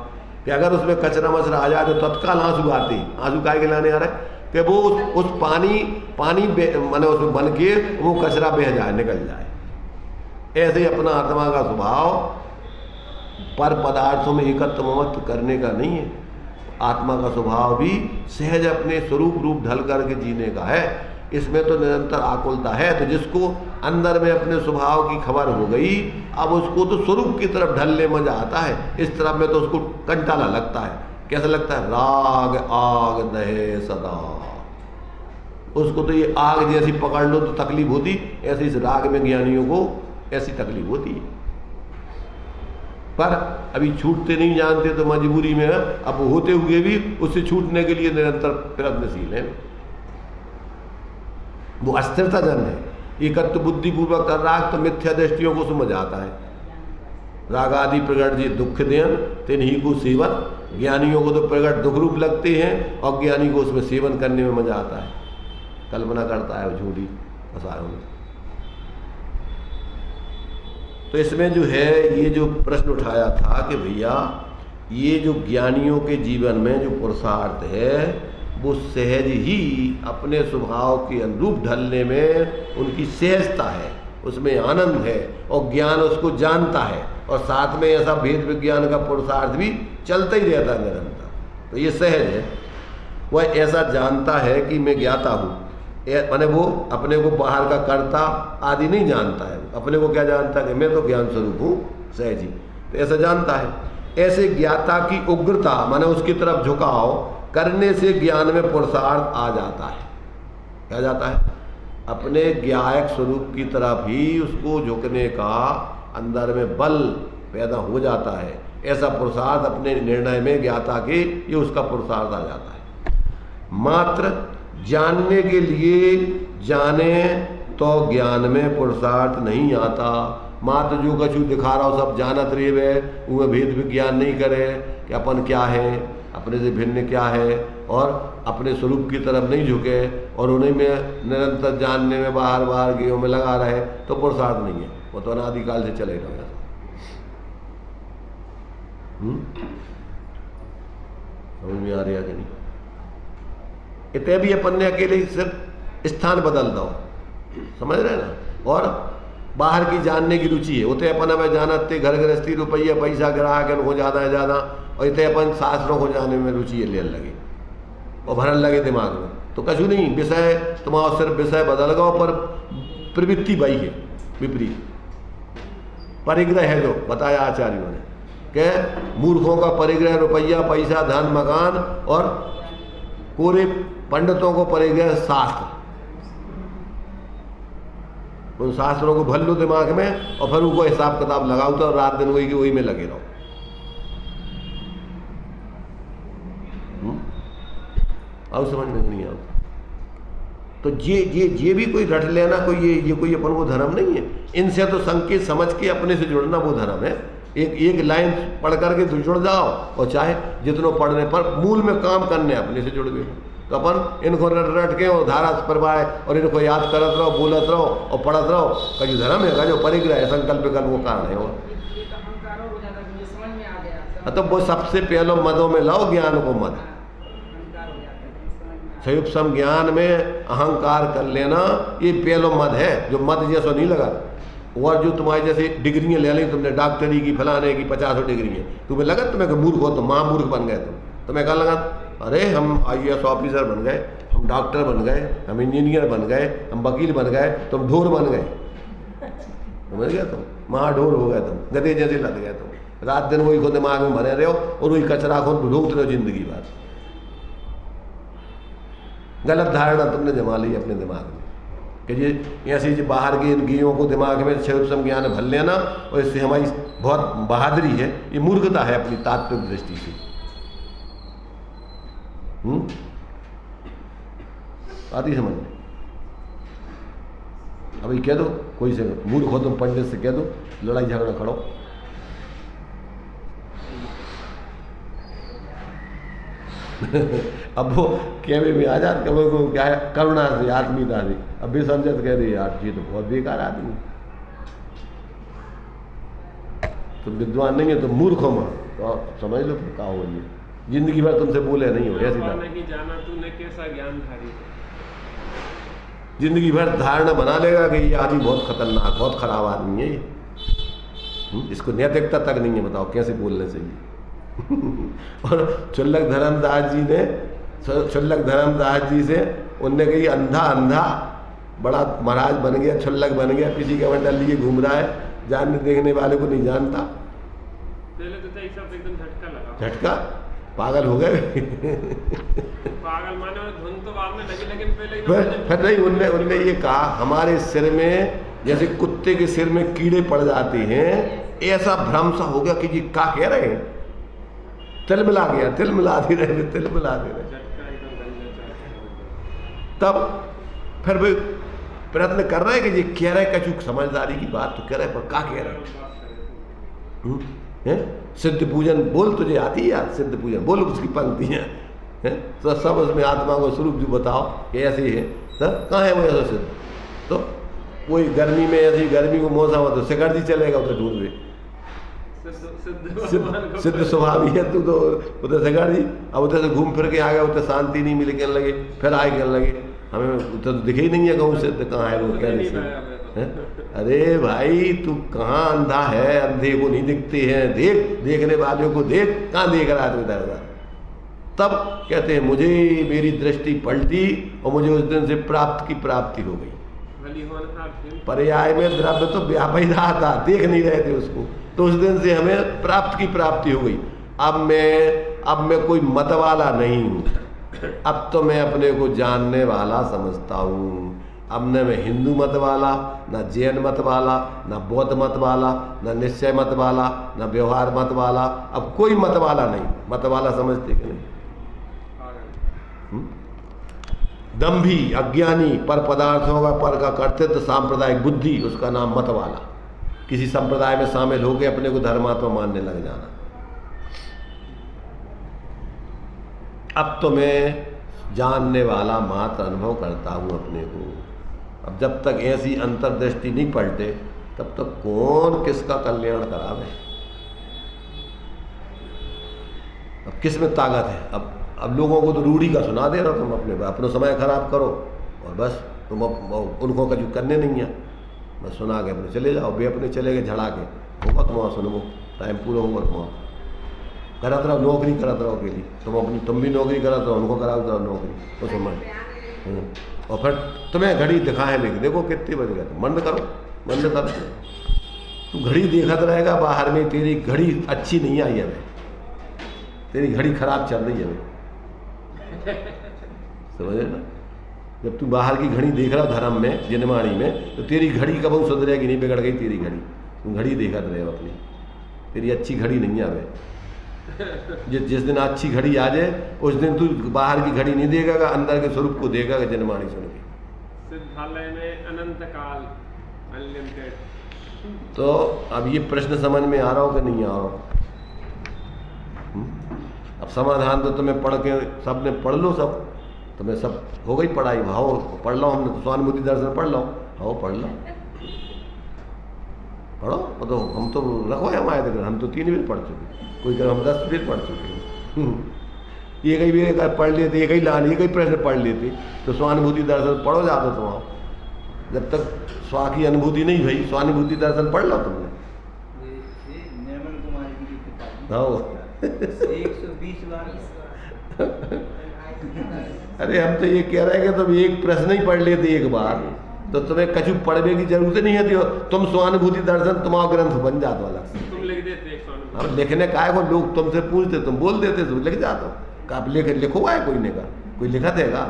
कि अगर उसमें कचरा मचरा आ जाए तो तत्काल आंसू आते हैं। आंसू काहे के लाने आ रहे हैं कि वो उस पानी माने उसमें बन के वो कचरा बह जाए, निकल जाए। ऐसे ही अपना आत्मा का स्वभाव पर पदार्थों में एकत्व ममत्व करने का नहीं है। आत्मा का स्वभाव भी सहज अपने स्वरूप रूप ढल करके जीने का है। इसमें तो निरंतर आकुलता है। तो जिसको अंदर में अपने स्वभाव की खबर हो गई, अब उसको तो स्वरूप की तरफ ढलने मजा आता है। इस तरफ में तो उसको कंटाला लगता है। कैसा लगता है? राग आग दहे सदा। उसको तो ये आग जैसी पकड़ लो तो तकलीफ होती, ऐसे इस राग में ज्ञानियों को ऐसी तकलीफ होती है। पर अभी छूटते नहीं जानते तो मजबूरी में अब होते हुए भी उससे छूटने के लिए निरंतर प्रयत्नशील है। वो अस्थिरता जन है। एकत्व बुद्धि पूर्वक कर राग तो मिथ्या दृष्टियों को समझ आता है। राग आदि प्रगट जी दुख देन तिन्हीं को सेवन। ज्ञानियों को तो प्रगट दुख रूप लगते हैं और ज्ञानी को उसमें सेवन करने में मजा आता है। कल्पना करता है झूठी फसायों में। तो इसमें जो है ये जो प्रश्न उठाया था कि भैया ये जो ज्ञानियों के जीवन में जो पुरुषार्थ है वो सहज ही अपने स्वभाव के अनुरूप ढलने में उनकी सहजता है, उसमें आनंद है और ज्ञान उसको जानता है। और साथ में ऐसा भेद विज्ञान का पुरुषार्थ भी चलता ही रहता है निरंतर। तो ये सहज है। वह ऐसा जानता है कि मैं ज्ञाता हूँ, माने वो अपने को बाहर का कर्ता आदि नहीं जानता है। अपने को क्या जानता है कि मैं तो ज्ञान स्वरूप हूँ, सहज ही। तो ऐसा जानता है। ऐसे ज्ञाता की उग्रता माने उसकी तरफ झुकाव करने से ज्ञान में पुरुषार्थ आ जाता है। क्या जाता है? अपने ज्ञायक स्वरूप की तरफ ही उसको झुकने का अंदर में बल पैदा हो जाता है। ऐसा पुरुषार्थ अपने निर्णय में ज्ञाता के ये उसका पुरुषार्थ आ जाता है। मात्र जानने के लिए जाने तो ज्ञान में पुरुषार्थ नहीं आता। मात्र जो कछु दिखा रहा हो सब जानत रहे वे, उन्हें भेद विज्ञान नहीं करे कि अपन क्या है, अपने से भिन्न क्या है, और अपने स्वरूप की तरफ नहीं झुके और उन्हीं में निरंतर जानने में बाहर बाहर गेयों में लगा रहे, तो पुरुषार्थ नहीं है। वो तो अनादिकाल से चले रहेगा। समझ में आ रहा कि नहीं? इतने भी अपन ने अकेले सिर्फ स्थान बदल दो, समझ रहे ना, और बाहर की जानने की रुचि है। उतने अपन हमें जानते घर गृहस्थी रुपया पैसा ग्राहक हो ज़्यादा है ज़्यादा, और इतने अपन शास्त्रों को जानने में रुचि ले लगे और भरन लगे दिमाग में। तो कछु नहीं, विषय तुम्हारा सिर्फ विषय बदल गो पर प्रवृत्ति वही है विपरीत। परिग्रह है जो बताया आचार्यों ने कि मूर्खों का परिग्रह रुपया पैसा धन मकान, और पूरे पंडितों को परिग्रह शास्त्र। उन शास्त्रों को भर लो दिमाग में और फिर उनको हिसाब किताब लगाओ तो रात दिन वही में लगे रहो। अब समझ में नहीं आता। तो ये भी कोई रट लेना, कोई ये कोई अपन वो धर्म नहीं है। इनसे तो संकेत समझ के अपने से जुड़ना वो धर्म है। एक लाइन पढ़ करके तो जुड़ जाओ, और चाहे जितनों पढ़ने पर मूल में काम करने अपने से जुड़ गए। तो अपन इनको रट के और धारा परवाए और इनको याद करत रहो, बोलत रहो और पढ़त रहो। कहीं धर्म है जो परिग्रह है, संकल्प का वो कारण है। और तो वो सबसे पहले मदों में लाओ ज्ञान को मद। संयुक्त ज्ञान में अहंकार कर लेना ये पहलो मद है, जो मद जैसा नहीं लगा। और जो तुम्हारी जैसे डिग्रियाँ ले ली तुमने, डॉक्टरी की फलाने की 50 डिग्री है, तुम्हें लगा तुम्हें मूर्ख हो, तो महामूर्ख बन गए तुम। तुम्हें क्या लगा? अरे हम IAS ऑफिसर बन गए, हम डॉक्टर बन गए, हम इंजीनियर बन गए, हम वकील बन गए, तुम ढोर बन गए। समझ गया? तुम महाढोर हो गए, तुम गधे जैसे लग गए। तुम रात दिन वही को दिमाग में भरे रहे हो और वही कचरा को ढूंढते रहो जिंदगी भर। गलत धारणा तुमने जमा ली अपने दिमाग में कि ये ऐसी जो बाहर के इन गेयों को दिमाग में क्षय ज्ञान भर लेना, और इससे हमारी बहुत बहादुरी है। ये मूर्खता है अपनी तात्विक दृष्टि से। आती समझ में? अभी कह दो कोई से मूर्ख हो तुम, पंडित से कह दो, लड़ाई झगड़ा खड़ो। अब वो कहवे में आ जाते, कभी को क्या है, करुणा से आत्मीयता से। अब भी समझत कह रही यार जी तो बहुत बेकार आदमी, तो विद्वान नहीं है तो मूर्ख हो। तो समझ लो फिर क्या हो ये, जिंदगी भर तुमसे बोले नहीं हो ऐसी बात। नहीं जाना तूने कैसा ज्ञानधारी है। जिंदगी भर धारणा बना लेगा कि ये आदमी बहुत खतरनाक बहुत खराब आदमी है ये, इसको नैतिकता तक नहीं है, बताओ कैसे बोलने से और चुल्लक धर्मदास जी से उनने कही अंधा अंधा बड़ा महाराज बन गया, छुल्लक बन गया, किसी का मंडल लिए घूम रहा है, जानने देखने वाले को नहीं जानता। पहले तो सब एकदम झटका लगा, झटका पागल हो गए पागल माने धुन तो बाद में लगी, लेकिन पहले फिर नहीं उनने ये कहा हमारे सिर में जैसे कुत्ते के सिर में कीड़े पड़ जाते हैं, ऐसा भ्रम सा हो गया कि जी क्या कह रहे हैं, तिल मिला गया, तिल मिला दे रहे। तब फिर भी प्रयत्न कर रहे हैं कि ये कह रहे कछु समझदारी की बात तो कह रहे पर क्या कह रहे हैं। सिद्ध पूजन बोल, तुझे आती है यार सिद्ध पूजन बोल, उसकी पंक्तियां हैं तो सब उसमें आत्मा को स्वरूप जो बताओ कि ऐसे ही है, कहाँ है वो ऐसा सिद्ध। तो कोई गर्मी में ऐसी गर्मी को मौसम हो तो शिखर जी चलेगा उधर ढूंढ में सिद्ध स्वभाव ही है तू तो उधर शिखर जी। अब उधर से घूम फिर के आ गया, उधर शांति नहीं मिले, कहने लगे फिर आए कहने लगे हमें उधर तो दिखे ही नहीं है कहूँ सिद्ध कहाँ है वो, क्या नहीं। अरे भाई तू कहाँ अंधा है, अंधे को नहीं दिखते हैं, देख देखने वालों को देख, कहाँ देख रहा है तू इधर उधर। तब कहते हैं मुझे मेरी दृष्टि पलटी और मुझे उस दिन से प्राप्त की प्राप्ति हो गई। पर्याय में द्रव्य तो व्याप ही रहा था, देख नहीं रहे थे उसको, तो उस दिन से हमें प्राप्त की प्राप्ति हो गई। अब मैं कोई मत वाला नहीं हूँ, अब तो मैं अपने को जानने वाला समझता हूँ। अब न मैं हिंदू मत वाला, न जैन मत वाला, न बौद्ध मत वाला, न निश्चय मत वाला, न व्यवहार मत वाला, अब कोई मत वाला नहीं। मत वाला समझते कि नहीं? दंभी अज्ञानी पर पदार्थों का पर का कर्तृत्व सांप्रदायिक बुद्धि, उसका नाम मत वाला। किसी संप्रदाय में शामिल होकर अपने को धर्मात्मा मानने लग जाना। अब तो मैं जानने वाला मात्र अनुभव करता हूं अपने को। अब जब तक ऐसी अंतर्दृष्टि नहीं पलटे तब तक कौन किसका कल्याण करावे। अब किस में ताकत है? अब लोगों को तो रूढ़ी का सुना दे रहा, तुम अपना समय खराब करो और बस तुम उनको कभी करने नहीं है, बस सुना के अपने चले जाओ। वे अपने चले गए झड़ा के, होगा तुम्हारा सुनो, टाइम पूरा होगा तुम्हारा। करत रहो, नौकरी करत रहो के लिए, तुम भी नौकरी करत रहो, उनको कराओ रहो नौकरी, तो समझ। और फिर तुम्हें घड़ी दिखाएं लेकिन देखो कितने बज गए, मंड करो। तू घड़ी देखत रहेगा बाहर में, तेरी घड़ी अच्छी नहीं आई है, तेरी घड़ी खराब चल रही है, समझे ना। जब तू बाहर की घड़ी देख रहा धर्म में जिनवाणी में, तो तेरी घड़ी कब सुधरेगी नहीं, बिगड़ गई तेरी घड़ी। तुम घड़ी देखत रहे हो अपनी, तेरी अच्छी घड़ी नहीं आवे। जिस दिन अच्छी घड़ी आ जाए उस दिन तू बाहर की घड़ी नहीं देखेगा, अंदर के स्वरूप को देखेगा जिनवाणी सुन के। सिद्धालय में अनंत काल अनलिमिटेड। तो अब ये प्रश्न समझ में आ रहा हो कि नहीं आ रहा हो? अब समाधान तो तुम्हें पढ़ के सब ने पढ़ लो, सब तुम्हें सब हो गई पढ़ाई। भाव पढ़ लो, हमने तो स्वानुभूति दर्शन पढ़ लो, आओ पढ़ लो, पढ़ो। तो हम तो रखो हम आए थे, हम तो 3 बार पढ़ चुके, कोई कर हम 10 बार पढ़ चुके। एक ही बार पढ़ लेते, एक ही लान, एक ही प्रश्न पढ़ लेते, तो स्वानुभूति दर्शन पढ़ो जाते तुम। आओ जब तक स्वा की अनुभूति नहीं भई, स्वानुभूति दर्शन पढ़ लो तुमने। आओ 120 बार। अरे हम तो ये कह रहे हैं कि तुम एक प्रश्न ही पढ़ लेते एक बार, तो तुम्हें कछु पढ़ने की जरूरत नहीं है। तुम स्वानुभूति दर्शन तुम्हारा ग्रंथ बन जाता वाला, तुम लिख देते। हम लिखने का है, को लोग तुमसे पूछते, तुम बोल देते तो लिख जाते हो। आप लिखो है कोई ने का, कोई लिखा देगा।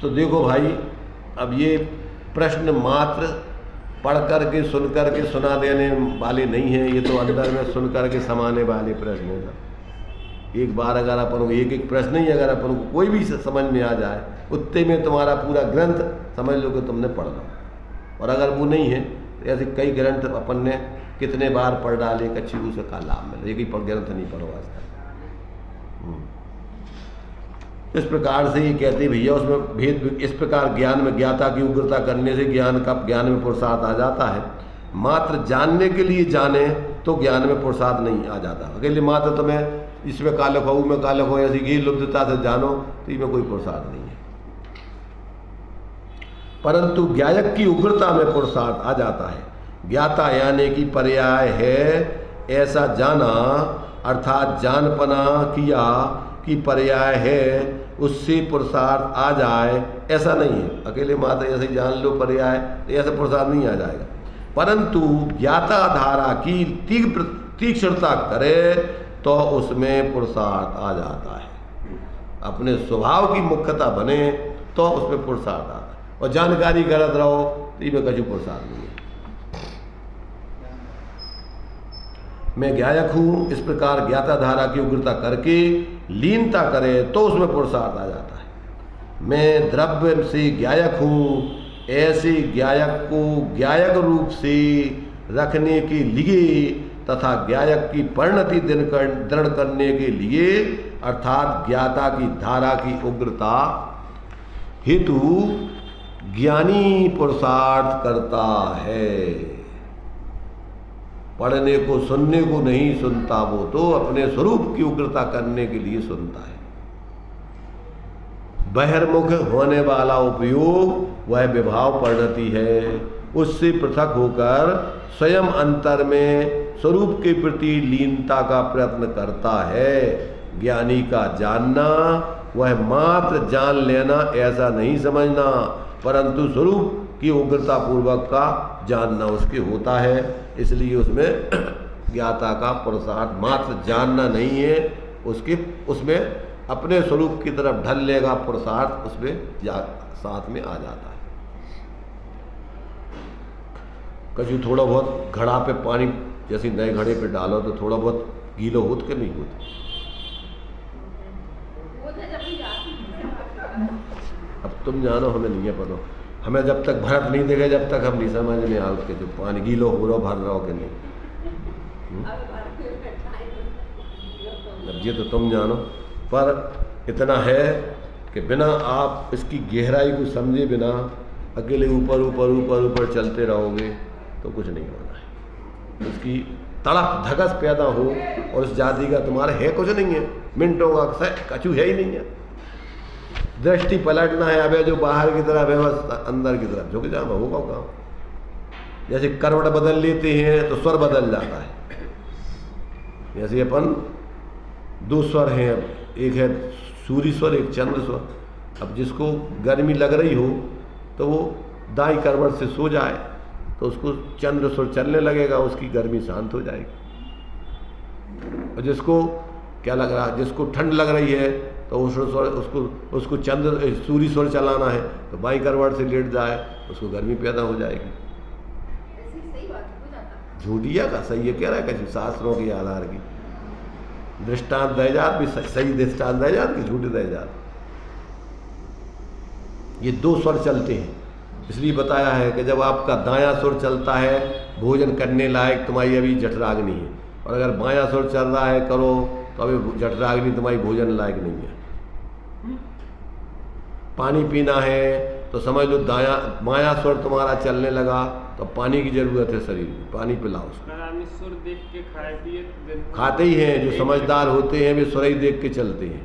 तो देखो भाई, अब ये प्रश्न मात्र पढ़ करके सुन करके सुना देने वाले नहीं हैं, ये तो अंदर में सुन करके समाने वाले प्रश्न है। एक बार अगर अपन को एक प्रश्न ही अगर अपन को कोई भी समझ में आ जाए, उतने में तुम्हारा पूरा ग्रंथ समझ लो कि तुमने पढ़ लो। और अगर वो नहीं है तो ऐसे कई ग्रंथ अपन ने कितने बार पढ़ डाले, कच्ची उसका लाभ मिले, एक ही ग्रंथ नहीं पढ़ो आज तक। इस प्रकार से ये कहते भैया उसमें भेद, इस प्रकार ज्ञान में ज्ञाता की उग्रता करने से ज्ञान में पुरुषार्थ आ जाता है। मात्र जानने के लिए जाने तो ज्ञान में पुरुषार्थ नहीं आ जाता। अकेले मात्र तुम्हें इसमें कालक हो में कालक हो ऐसी ही लुब्धता से जानो तो इसमें कोई पुरुषार्थ नहीं है। परंतु ज्ञायक की उग्रता में पुरुषार्थ आ जाता है। ज्ञाता यानी कि पर्याय है ऐसा जाना, अर्थात जानपना किया कि पर्याय है उससे पुरुषार्थ आ जाए, ऐसा नहीं है। अकेले मात्र ऐसे जान लो पर्याय तो ऐसा पुरुषार्थ नहीं आ जाएगा। परंतु ज्ञाता धारा की तीक्ष्णता करे तो उसमें पुरुषार्थ आ जाता है। अपने स्वभाव की मुख्यता बने तो उसमें पुरुषार्थ आता है। और जानकारी गलत रहो तो इसमें कछु पुरुषार्थ नहीं है। मैं ज्ञायक हूँ, इस प्रकार ज्ञाता धारा की उग्रता करके लीनता करे तो उसमें पुरुषार्थ आ जाता है। मैं द्रव्य से ज्ञायक हूँ, ऐसे ज्ञायक को ज्ञायक रूप से रखने के लिए तथा ज्ञायक की परिणति दृढ़ करने के लिए अर्थात ज्ञाता की धारा की उग्रता हेतु ज्ञानी पुरुषार्थ करता है। पढ़ने को सुनने को नहीं सुनता, वो तो अपने स्वरूप की उग्रता करने के लिए सुनता है। बहिर्मुख होने वाला उपयोग वह विभाव परिणति है। उससे पृथक होकर स्वयं अंतर में स्वरूप के प्रति लीनता का प्रयत्न करता है। ज्ञानी का जानना वह मात्र जान लेना ऐसा नहीं समझना, परंतु स्वरूप की उग्रता पूर्वक का जानना उसके होता है। इसलिए उसमें ज्ञाता का पुरुषार्थ मात्र जानना नहीं है, उसमें अपने स्वरूप की तरफ ढल लेगा पुरुषार्थ उसमें साथ में आ जाता है। कभी थोड़ा बहुत घड़ा पे पानी जैसे नए घड़े पे डालो तो थोड़ा बहुत गीलो होत के नहीं होता। अब तुम जानो, हमें नहीं है पता। हमें जब तक भरत नहीं देखे जब तक हम नहीं समझ में आ उसके जो पानी गीलो हो रहा भर रहा हो कि नहीं। अब ये तो तुम जानो, पर इतना है कि बिना आप इसकी गहराई को समझे बिना अकेले ऊपर ऊपर ऊपर ऊपर चलते रहोगे तो कुछ नहीं होना है। उसकी तड़प धगस पैदा हो और उस जाति का तुम्हारे है कुछ नहीं है, मिनटों का कछु है ही नहीं है। दृष्टि पलटना है, अब जो बाहर की तरफ है बस अंदर की तरफ झुक जाना होगा काम। जैसे करवट बदल लेते हैं तो स्वर बदल जाता है। जैसे अपन दो स्वर हैं, एक है सूर्य स्वर एक चंद्र स्वर। अब जिसको गर्मी लग रही हो तो वो दाई करवट से सो जाए तो उसको चंद्र स्वर चलने लगेगा, उसकी गर्मी शांत हो जाएगी। और जिसको क्या लग रहा है, जिसको ठंड लग रही है तो उसको चंद्र सूर्य स्वर चलाना है तो बाई करवट से लेट जाए, उसको गर्मी पैदा हो जाएगी। झूठिया का सही है कह रहा है, कैसे शास्त्रों के आधार की दृष्टांत दे जात भी सही दृष्टांत दे जात कि झूठे दे जात। ये दो स्वर चलते हैं, इसलिए बताया है कि जब आपका दायां स्वर चलता है भोजन करने लायक तुम्हारी अभी जठराग्नि है, और अगर बायां स्वर चल रहा है करो तो अभी जठराग्नि तुम्हारी भोजन लायक नहीं है। पानी पीना है तो समझ लो बायां स्वर तुम्हारा चलने लगा तो पानी की जरूरत है शरीर में, पानी पिलाओ उसको। सुर देख के खाते ही हैं, जो समझदार होते हैं वे स्वर ही देख के चलते हैं,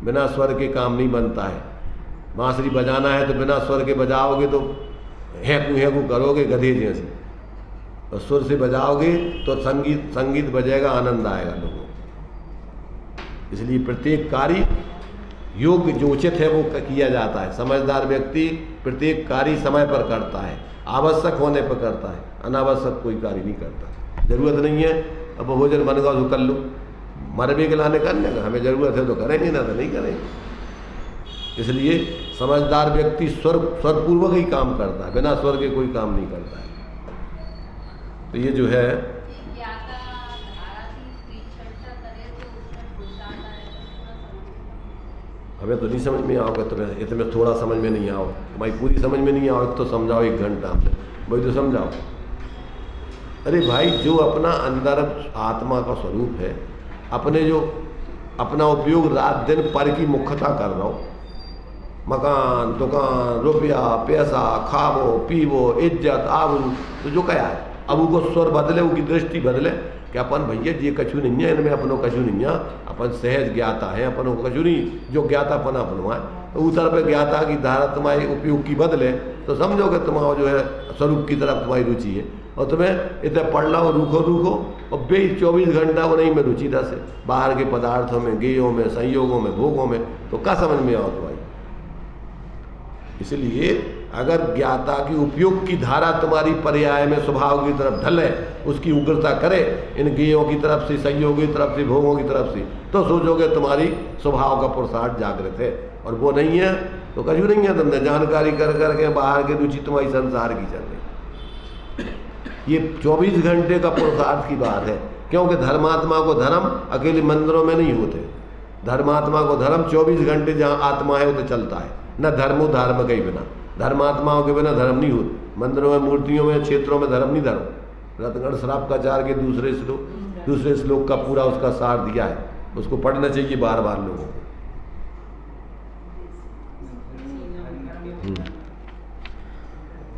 बिना स्वर के काम नहीं बनता है। बांसुरी बजाना है तो बिना स्वर के बजाओगे तो हैकू करोगे गधे जैसे, और सुर से बजाओगे तो संगीत बजेगा, आनंद आएगा लोगों को। इसलिए प्रत्येक कार्य योग्य जो उचित है वो किया जाता है। समझदार व्यक्ति प्रत्येक कार्य समय पर करता है, आवश्यक होने पर करता है, अनावश्यक कोई कार्य नहीं करता। जरूरत नहीं है अब भोजन बन गया तो कर लो, मरबे के लाने करने का, हमें जरूरत है तो करेंगे ना तो नहीं करेंगे। इसलिए समझदार व्यक्ति स्वरपूर्वक ही काम करता है, बिना स्वर के कोई काम नहीं करता है। तो ये जो है हमें तो नहीं समझ में आओगे, तुम्हें इतने थोड़ा समझ में नहीं आओ, तुम्हारी पूरी समझ में नहीं आओ तो समझाओ 1 घंटा में वही तो समझाओ। अरे भाई जो अपना अंदर आत्मा का स्वरूप है, अपने जो अपना उपयोग रात दिन पर की मुख्यता कर रहा हो, मकान, दुकान, रुपया, पैसा, खावो पीवो, इज्जत, आबरू, तो जो क्या है अब उनको स्वर बदले, उनकी दृष्टि बदले कि अपन भैया ये कछु नहीं है, इनमें अपनों कछु नहीं है, अपन सहज ज्ञाता है, अपनों कछु नहीं, जो ज्ञातापन अपनों है। तो उतर पे ज्ञाता की धारा तुम्हारी उपयोग की बदले तो समझो कि तुम्हारा जो है स्वरूप की तरफ तुम्हारी रुचि है, और तुम्हें इतने पढ़ना हो रूखो रूखो और 24 घंटा उन्हीं में रुचि से बाहर के पदार्थों में, गेयों में, संयोगों में, भोगों में, तो क्या समझ में आओ तुम्हारी। इसलिए अगर ज्ञाता की उपयोग की धारा तुम्हारी पर्याय में स्वभाव की तरफ ढले, उसकी उग्रता करे इन गेयों की तरफ से, संयोगों की तरफ से, भोगों की तरफ से, तो सोचोगे तुम्हारी स्वभाव का पुरुषार्थ जागृत है। और वो नहीं है तो कछु नहीं है, तुमने जानकारी कर करके बाहर की रुचि तुम्हारी संसार की चल रही। ये 24 घंटे का पुरुषार्थ की बात है, क्योंकि धर्मात्मा को धर्म अकेले मंदिरों में नहीं होते। धर्मात्मा को धर्म 24 घंटे जहाँ आत्मा है वो तो चलता है, न धर्मो धर्म के बिना, धर्मात्माओं के बिना धर्म नहीं होते। मंदिरों में, मूर्तियों में, क्षेत्रों में धर्म नहीं धर्म। रत्नगढ़ श्रावकाचार्य के दूसरे श्लोक का पूरा उसका सार दिया है, उसको पढ़ना चाहिए बार बार लोगों को।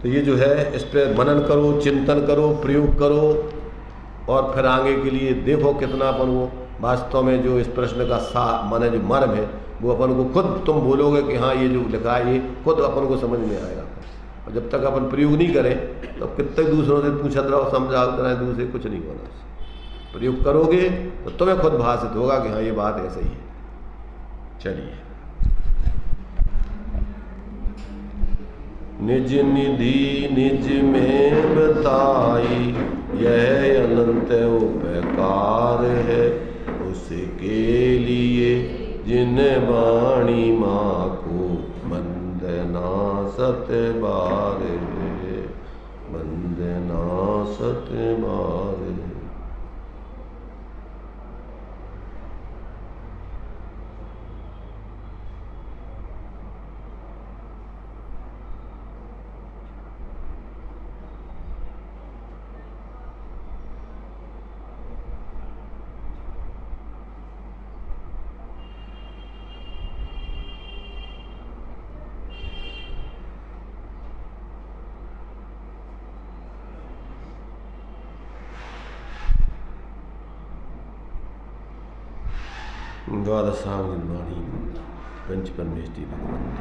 तो ये जो है इस पर मनन करो, चिंतन करो, प्रयोग करो, और फिर आगे के लिए देखो कितना अपन वो वास्तव में जो इस प्रश्न का माने जो मर्म है वो अपन को खुद तुम बोलोगे कि हाँ ये जो लिखा है ये खुद अपन को समझ में आएगा। और जब तक अपन प्रयोग नहीं करें तो कितने दूसरों से पूछत रहो, समझाते रहे, दूसरे कुछ नहीं होना। प्रयोग करोगे तो तुम्हें खुद भाषित होगा कि हाँ ये बात ऐसा ही है। चलिए, निज निधि निज में बताई, यह अनंत उपकार है, उसके लिए जिन वाणी माँ को वंदना सत बार है, वंदना सत बार है। द्वादशावनिर्वाणी पंच परमेष्टि भगवंत।